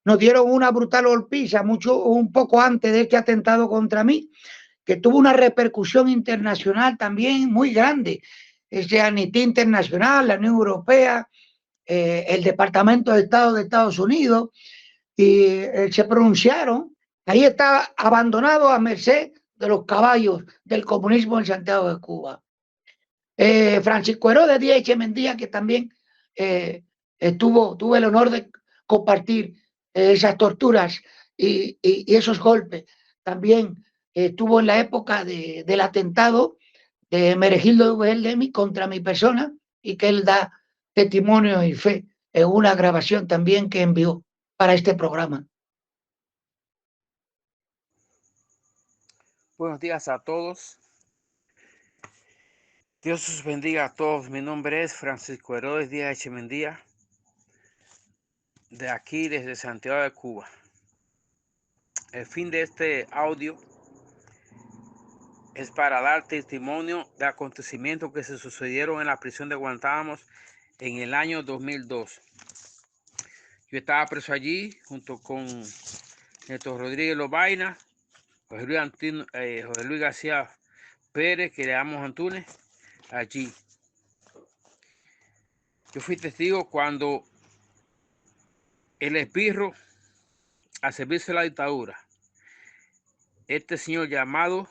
nos dieron una brutal golpiza un poco antes de este atentado contra mí, que tuvo una repercusión internacional también muy grande. Amnistía Internacional, la Unión Europea, el Departamento de Estado de Estados Unidos, y se pronunciaron. Ahí estaba abandonado a merced de los caballos del comunismo en Santiago de Cuba. Francisco Herodes Díaz Echeverría, que también tuve el honor de compartir esas torturas y esos golpes. También estuvo en la época del atentado de Hermenegildo Duvergel contra mi persona, y que él da testimonio y fe en una grabación también que envió para este programa. Buenos días a todos. Dios os bendiga a todos. Mi nombre es Francisco Herodes Díaz Echeverría, de aquí desde Santiago de Cuba. El fin de este audio es para dar testimonio de acontecimientos que se sucedieron en la prisión de Guantánamo en el año 2002. Yo estaba preso allí junto con Néstor Rodríguez Lobaina, José Luis García Pérez, que le damos Antunes, allí. Yo fui testigo cuando el esbirro, al servirse de la dictadura, este señor llamado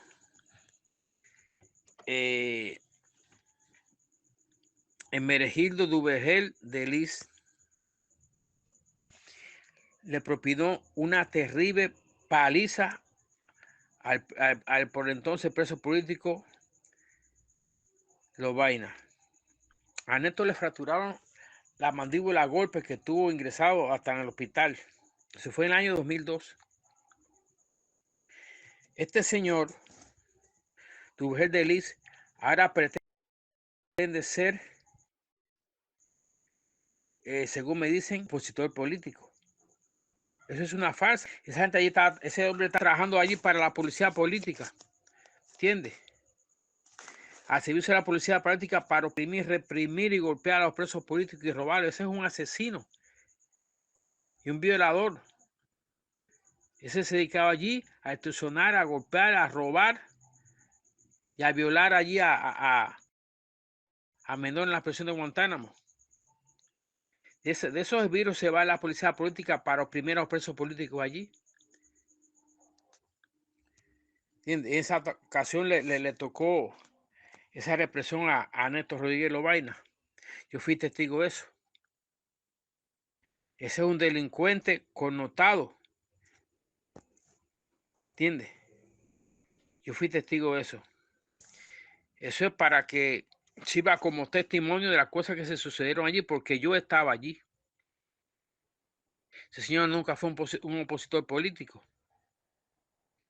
Hermenegildo Duvergel de Lis, le propinó una terrible paliza al por entonces preso político Lobaina. A Néstor le fracturaron la mandíbula a golpes, que estuvo ingresado hasta en el hospital. Eso fue en el año 2002. Este señor Duvergel de Lis ahora pretende ser, según me dicen, opositor político. Eso es una farsa. Esa gente allí está, ese hombre está trabajando allí para la policía política. ¿Entiendes? Al servicio de la policía política para oprimir, reprimir y golpear a los presos políticos y robarlos. Ese es un asesino y un violador. Ese se dedicaba allí a extorsionar, a golpear, a robar y a violar allí a menores en la prisión de Guantánamo. De esos virus se va la policía política para oprimir a los presos políticos allí. En esa ocasión le tocó esa represión a Néstor Rodríguez Lobaina. Yo fui testigo de eso. Ese es un delincuente connotado. ¿Entiendes? Yo fui testigo de eso. Eso es para que sirva como testimonio de las cosas que se sucedieron allí, porque yo estaba allí. Ese señor nunca fue un opositor político.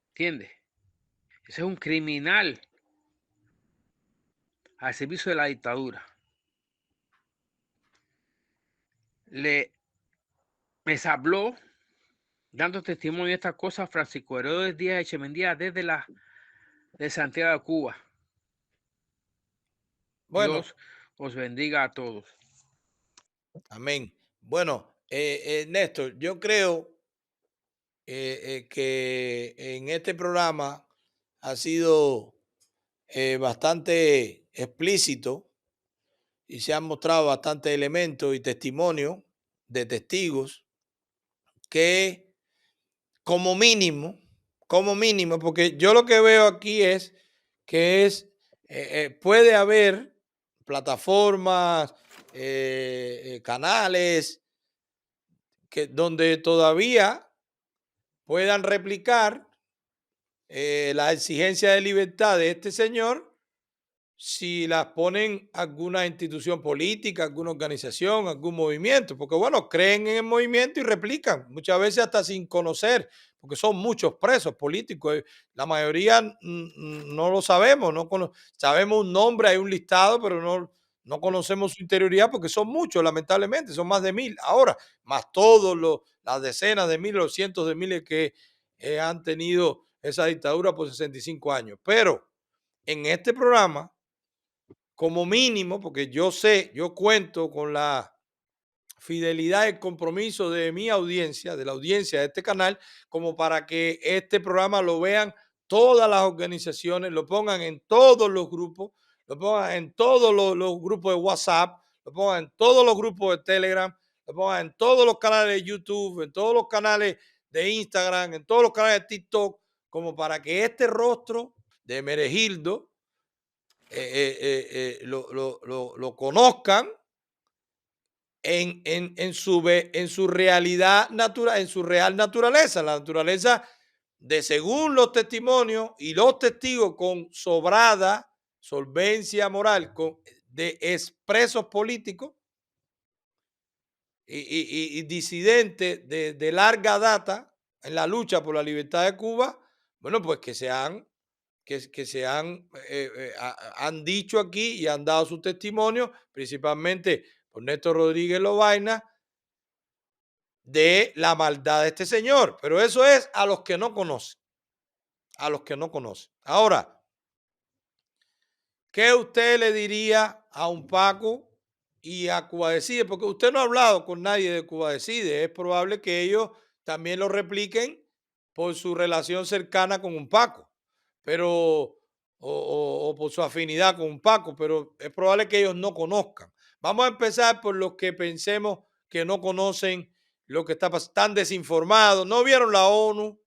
¿Entiendes? Ese es un criminal al servicio de la dictadura. Les habló, dando testimonio de estas cosas, Francisco Herodes Díaz Echemendía desde de Santiago de Cuba. Bueno, Dios os bendiga a todos. amén. Bueno, Néstor, yo creo que en este programa ha sido bastante explícito y se han mostrado bastantes elementos y testimonios de testigos que como mínimo, porque yo lo que veo aquí es que puede haber plataformas, canales donde todavía puedan replicar la exigencia de libertad de este señor si las ponen alguna institución política, alguna organización, algún movimiento, porque bueno, creen en el movimiento y replican, muchas veces hasta sin conocer, porque son muchos presos políticos, la mayoría no lo sabemos, sabemos un nombre, hay un listado, pero no conocemos su interioridad porque son muchos, lamentablemente, son más de 1000 ahora, más todos las decenas de miles, los cientos de miles que han tenido esa dictadura por 65 años. Pero en este programa, como mínimo, porque yo cuento con la fidelidad y el compromiso de mi audiencia, de la audiencia de este canal, como para que este programa lo vean todas las organizaciones, lo pongan en todos los grupos, lo pongan en todos los grupos de WhatsApp, lo pongan en todos los grupos de Telegram, lo pongan en todos los canales de YouTube, en todos los canales de Instagram, en todos los canales de TikTok, como para que este rostro de Meregildo lo conozcan en su realidad natural, en su real naturaleza, la naturaleza de según los testimonios y los testigos con sobrada solvencia moral de expresos políticos y disidentes de larga data en la lucha por la libertad de Cuba, bueno, pues que han dicho aquí y han dado su testimonio, principalmente por Néstor Rodríguez Lobaina, de la maldad de este señor. Pero eso es a los que no conocen. A los que no conocen. Ahora, ¿qué usted le diría a un Paco y a Cuba Decide? Porque usted no ha hablado con nadie de Cuba Decide. Es probable que ellos también lo repliquen por su relación cercana con un Paco, pero o por su afinidad con un Paco, pero es probable que ellos no conozcan. Vamos a empezar por los que pensemos que no conocen lo que está pasando, están desinformados, no vieron la ONU,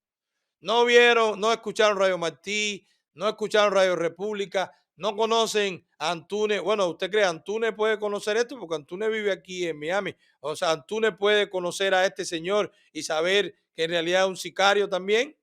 no escucharon Radio Martí, no escucharon Radio República, no conocen a Antunes. Bueno, ¿usted cree Antunes puede conocer esto? Porque Antunes vive aquí en Miami. O sea, Antunes puede conocer a este señor y saber que en realidad es un sicario también.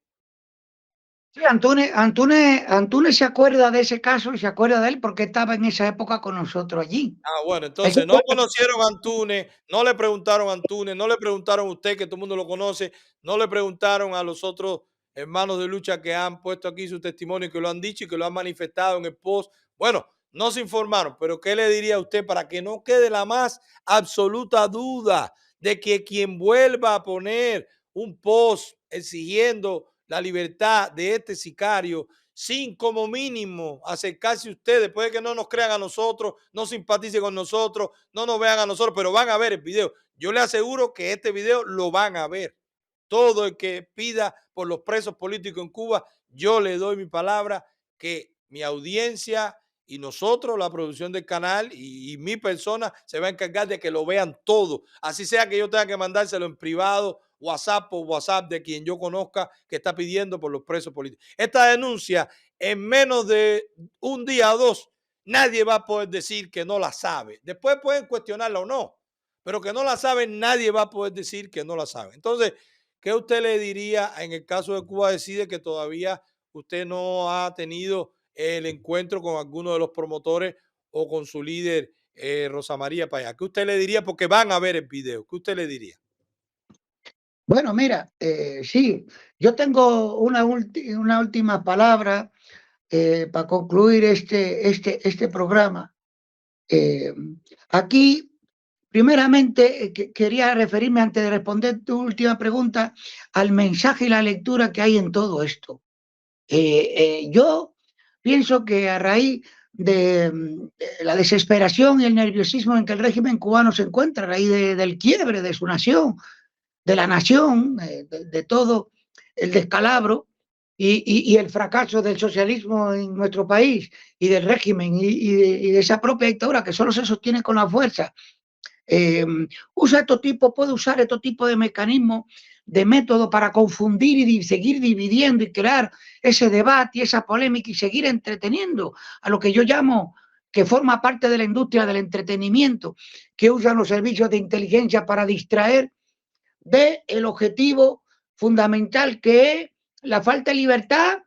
Sí, Antunes se acuerda de ese caso y se acuerda de él porque estaba en esa época con nosotros allí. Bueno, entonces no conocieron a Antunes, no le preguntaron a Antunes, no le preguntaron a usted, que todo el mundo lo conoce, no le preguntaron a los otros hermanos de lucha que han puesto aquí su testimonio, que lo han dicho y que lo han manifestado en el post Bueno, no se informaron, pero ¿qué le diría a usted para que no quede la más absoluta duda de que quien vuelva a poner un post exigiendo la libertad de este sicario sin como mínimo acercarse a usted, después de que no nos crean a nosotros, no simpaticen con nosotros, no nos vean a nosotros, pero van a ver el video? Yo le aseguro que este video lo van a ver. Todo el que pida por los presos políticos en Cuba, yo le doy mi palabra que mi audiencia y nosotros, la producción del canal y mi persona, se va a encargar de que lo vean todo. Así sea que yo tenga que mandárselo en privado, WhatsApp o WhatsApp de quien yo conozca que está pidiendo por los presos políticos. Esta denuncia, en menos de un día o dos, nadie va a poder decir que no la sabe. Después pueden cuestionarla o no, pero que no la saben, nadie va a poder decir que no la sabe. Entonces, ¿qué usted le diría en el caso de Cuba Decide, que todavía usted no ha tenido el encuentro con alguno de los promotores o con su líder, Rosa María Payá? ¿Qué usted le diría? Porque van a ver el video. ¿Qué usted le diría? Bueno, mira, sí, yo tengo una última palabra para concluir este programa. Aquí, primeramente, quería referirme, antes de responder tu última pregunta, al mensaje y la lectura que hay en todo esto. Yo pienso que a raíz de la desesperación y el nerviosismo en que el régimen cubano se encuentra, a raíz del quiebre de su nación, de la nación, de todo el descalabro y el fracaso del socialismo en nuestro país y del régimen y de esa propia dictadura que solo se sostiene con la fuerza, puede usar este tipo de mecanismos, de método para confundir y seguir dividiendo y crear ese debate y esa polémica y seguir entreteniendo a lo que yo llamo, que forma parte de la industria del entretenimiento, que usan los servicios de inteligencia para distraer del objetivo fundamental, que es la falta de libertad,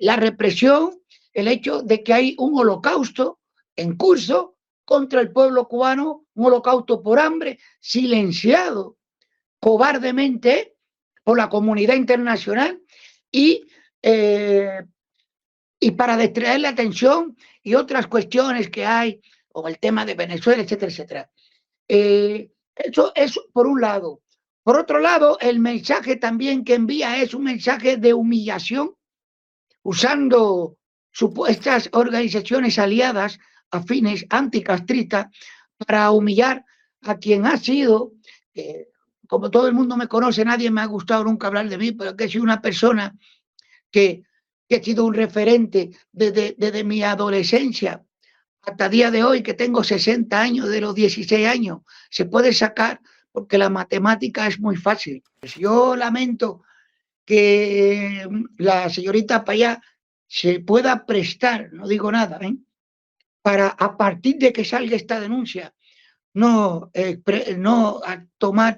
la represión, el hecho de que hay un holocausto en curso contra el pueblo cubano, un holocausto por hambre silenciado cobardemente por la comunidad internacional y para distraer la atención y otras cuestiones que hay, o el tema de Venezuela, etcétera, etcétera. Eso es por un lado. Por otro lado, el mensaje también que envía es un mensaje de humillación, usando supuestas organizaciones aliadas afines anticastristas para humillar a quien ha sido, como todo el mundo me conoce, nadie me ha gustado nunca hablar de mí, pero que he sido una persona que he sido un referente desde mi adolescencia hasta el día de hoy, que tengo 60 años, de los 16 años, se puede sacar, porque la matemática es muy fácil. Yo lamento que la señorita Payá se pueda prestar, no digo nada, para, a partir de que salga esta denuncia, no a tomar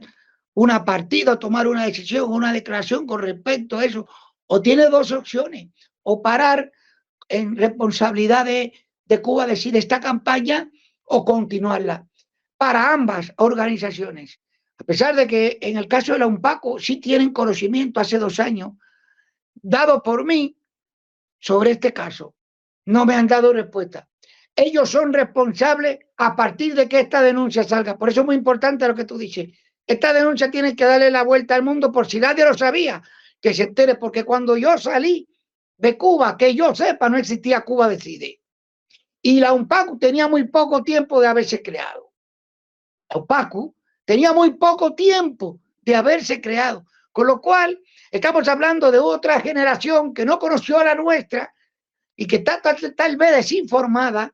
una partida, tomar una decisión, una declaración con respecto a eso. O tiene dos opciones: o parar en responsabilidad de Cuba Decide esta campaña, o continuarla. Para ambas organizaciones, a pesar de que en el caso de la UNPACO sí tienen conocimiento hace 2 años, dado por mí, sobre este caso, no me han dado respuesta. Ellos son responsables a partir de que esta denuncia salga. Por eso es muy importante lo que tú dices. Esta denuncia tiene que darle la vuelta al mundo, por si nadie lo sabía, que se entere, porque cuando yo salí de Cuba, que yo sepa, no existía Cuba Decide. Y la UNPACU tenía muy poco tiempo de haberse creado. La UNPACU tenía muy poco tiempo de haberse creado. Con lo cual, estamos hablando de otra generación que no conoció a la nuestra y que está tal vez desinformada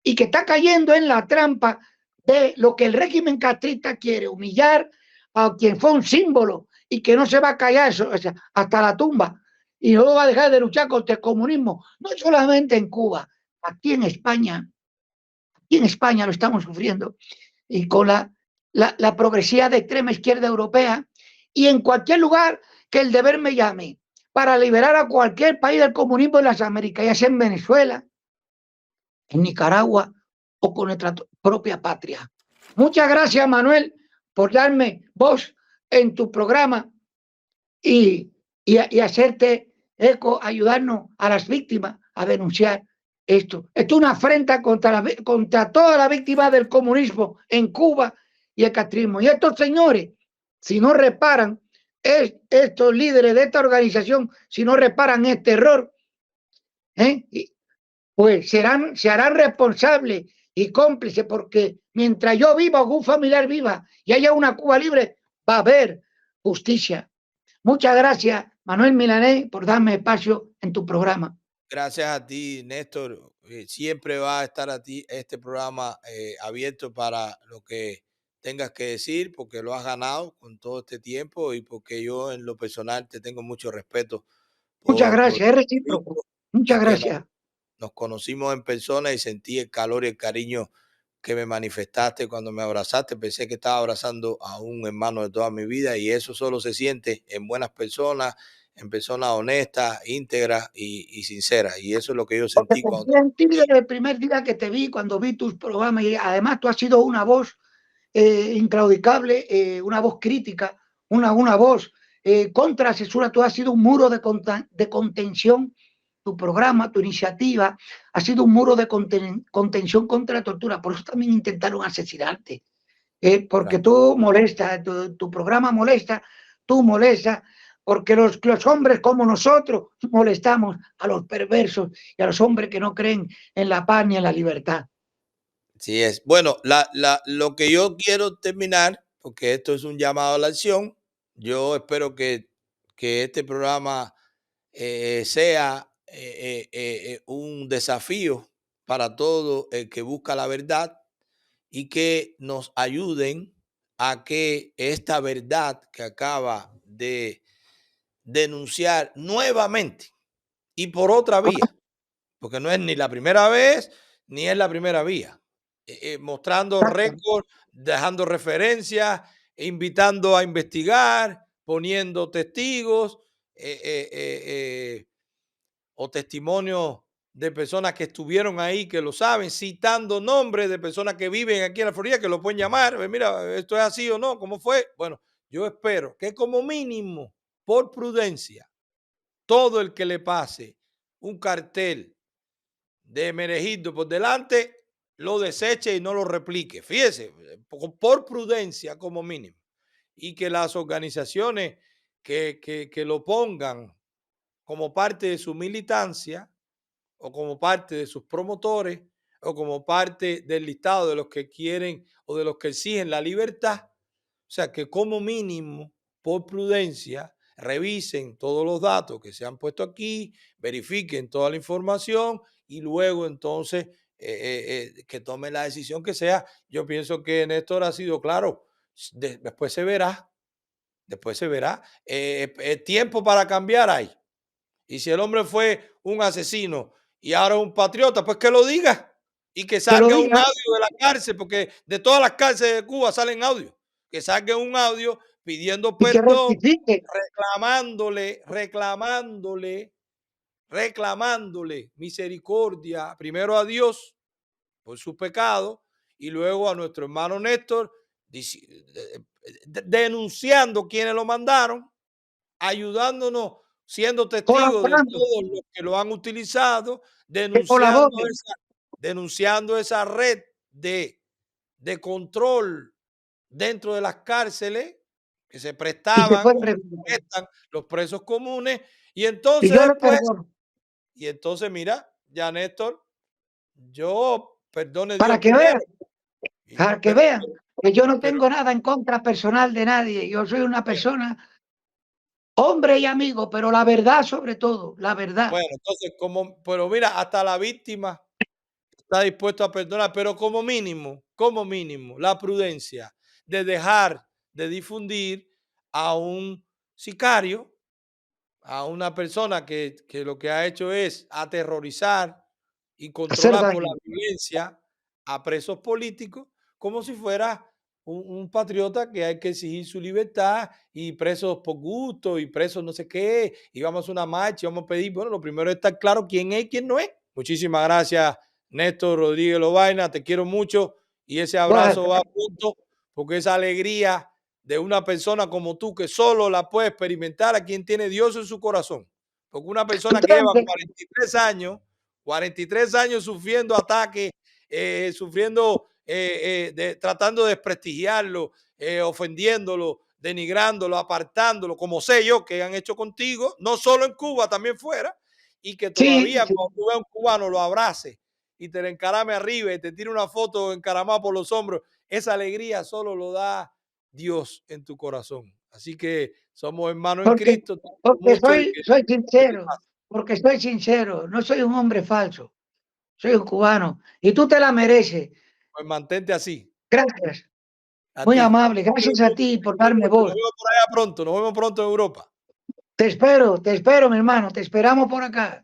y que está cayendo en la trampa de lo que el régimen castrista quiere: humillar a quien fue un símbolo y que no se va a callar eso, o sea, hasta la tumba, y no va a dejar de luchar contra el comunismo, no solamente en Cuba, aquí en España lo estamos sufriendo, y con la progresividad de extrema izquierda europea, y en cualquier lugar que el deber me llame para liberar a cualquier país del comunismo en las Américas, ya sea en Venezuela, en Nicaragua o con nuestra propia patria. Muchas gracias, Manuel, por darme voz en tu programa y hacerte eco, ayudarnos a las víctimas a denunciar esto. Esto es una afrenta contra toda la víctima del comunismo en Cuba y el castrismo. Y estos señores, si no reparan, estos líderes de esta organización, si no reparan este error, pues se harán responsables y cómplices, porque mientras yo viva, algún familiar viva y haya una Cuba libre, va a haber justicia. Muchas gracias, Manuel Milanés, por darme espacio en tu programa. Gracias a ti, Néstor. Siempre va a estar a ti este programa abierto para lo que tengas que decir, porque lo has ganado con todo este tiempo y porque yo en lo personal te tengo mucho respeto Muchas por gracias, es recíproco. Muchas y que gracias. nos conocimos en persona y sentí el calor y el cariño que me manifestaste cuando me abrazaste. Pensé que estaba abrazando a un hermano de toda mi vida y eso solo se siente en buenas personas, en personas honestas, íntegras y sinceras. Y eso es lo que yo Porque sentí cuando... confío en ti desde el primer día que te vi, cuando vi tus programas, y además tú has sido una voz inclaudicable, una voz crítica, una voz contra la censura. Tú has sido un muro de contención. Tu programa, tu iniciativa ha sido un muro de contención contra la tortura. Por eso también intentaron asesinarte. Porque tú molestas, tu programa molesta, tú molestas, porque los hombres como nosotros molestamos a los perversos y a los hombres que no creen en la paz ni en la libertad. Sí es. Bueno, lo que yo quiero terminar, porque esto es un llamado a la acción, yo espero que este programa sea un desafío para todo el que busca la verdad y que nos ayuden a que esta verdad que acaba de denunciar nuevamente y por otra vía, porque no es ni la primera vez ni es la primera vía, mostrando récord, dejando referencias, invitando a investigar, poniendo testigos o testimonios de personas que estuvieron ahí, que lo saben, citando nombres de personas que viven aquí en la Florida, que lo pueden llamar, mira, esto es así o no, ¿cómo fue? Bueno, yo espero que como mínimo, por prudencia, todo el que le pase un cartel de Menegildo por delante, lo deseche y no lo replique. Fíjese, por prudencia como mínimo. Y que las organizaciones que lo pongan como parte de su militancia o como parte de sus promotores o como parte del listado de los que quieren o de los que exigen la libertad. O sea, que como mínimo, por prudencia, revisen todos los datos que se han puesto aquí, verifiquen toda la información y luego entonces que tomen la decisión que sea. Yo pienso que Néstor ha sido claro. Después se verá. Después se verá. Tiempo para cambiar hay. Y si el hombre fue un asesino y ahora es un patriota, pues que lo diga y que salga un audio de la cárcel, porque de todas las cárceles de Cuba salen audios. Que salga un audio pidiendo perdón, reclamándole misericordia, primero a Dios por su pecado y luego a nuestro hermano Néstor, denunciando quienes lo mandaron, ayudándonos, siendo testigos de todos los que lo han utilizado, denunciando esa red de control dentro de las cárceles que se prestaban, los presos comunes, y entonces después, y entonces mira, ya Néstor, yo perdone Dios primero. Para que vean que yo no tengo nada en contra personal de nadie, yo soy una persona, hombre y amigo, pero la verdad sobre todo, la verdad. Bueno, entonces, pero mira, hasta la víctima está dispuesto a perdonar, pero como mínimo, la prudencia de dejar de difundir a un sicario, a una persona que lo que ha hecho es aterrorizar y controlar por la violencia a presos políticos, como si fuera un patriota que hay que exigir su libertad y presos por gusto y presos no sé qué, y vamos a una marcha y vamos a pedir, bueno, lo primero es estar claro quién es y quién no es. Muchísimas gracias, Néstor Rodríguez Lobaina, te quiero mucho y ese abrazo va junto, porque esa alegría de una persona como tú que solo la puede experimentar a quien tiene Dios en su corazón. Porque una persona que lleva 43 años, 43 años sufriendo ataques, tratando de desprestigiarlo, ofendiéndolo, denigrándolo, apartándolo, como sé yo que han hecho contigo, no solo en Cuba, también fuera, y que todavía Sí, cuando tú veas a un cubano lo abrace y te le encarame arriba y te tire una foto encaramada por los hombros, esa alegría solo lo da Dios en tu corazón. Así que somos hermanos en porque, Cristo. porque Mucho de soy que te sincero, pasa. porque soy sincero, no soy un hombre falso, soy un cubano y tú te la mereces. Pues mantente así. Gracias, A muy ti. amable, gracias a ti por darme Nos voz. vemos por allá pronto. Nos vemos pronto en Europa. Te espero, mi hermano, te esperamos por acá,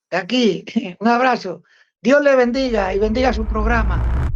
aquí. Un abrazo. Dios le bendiga y bendiga su programa.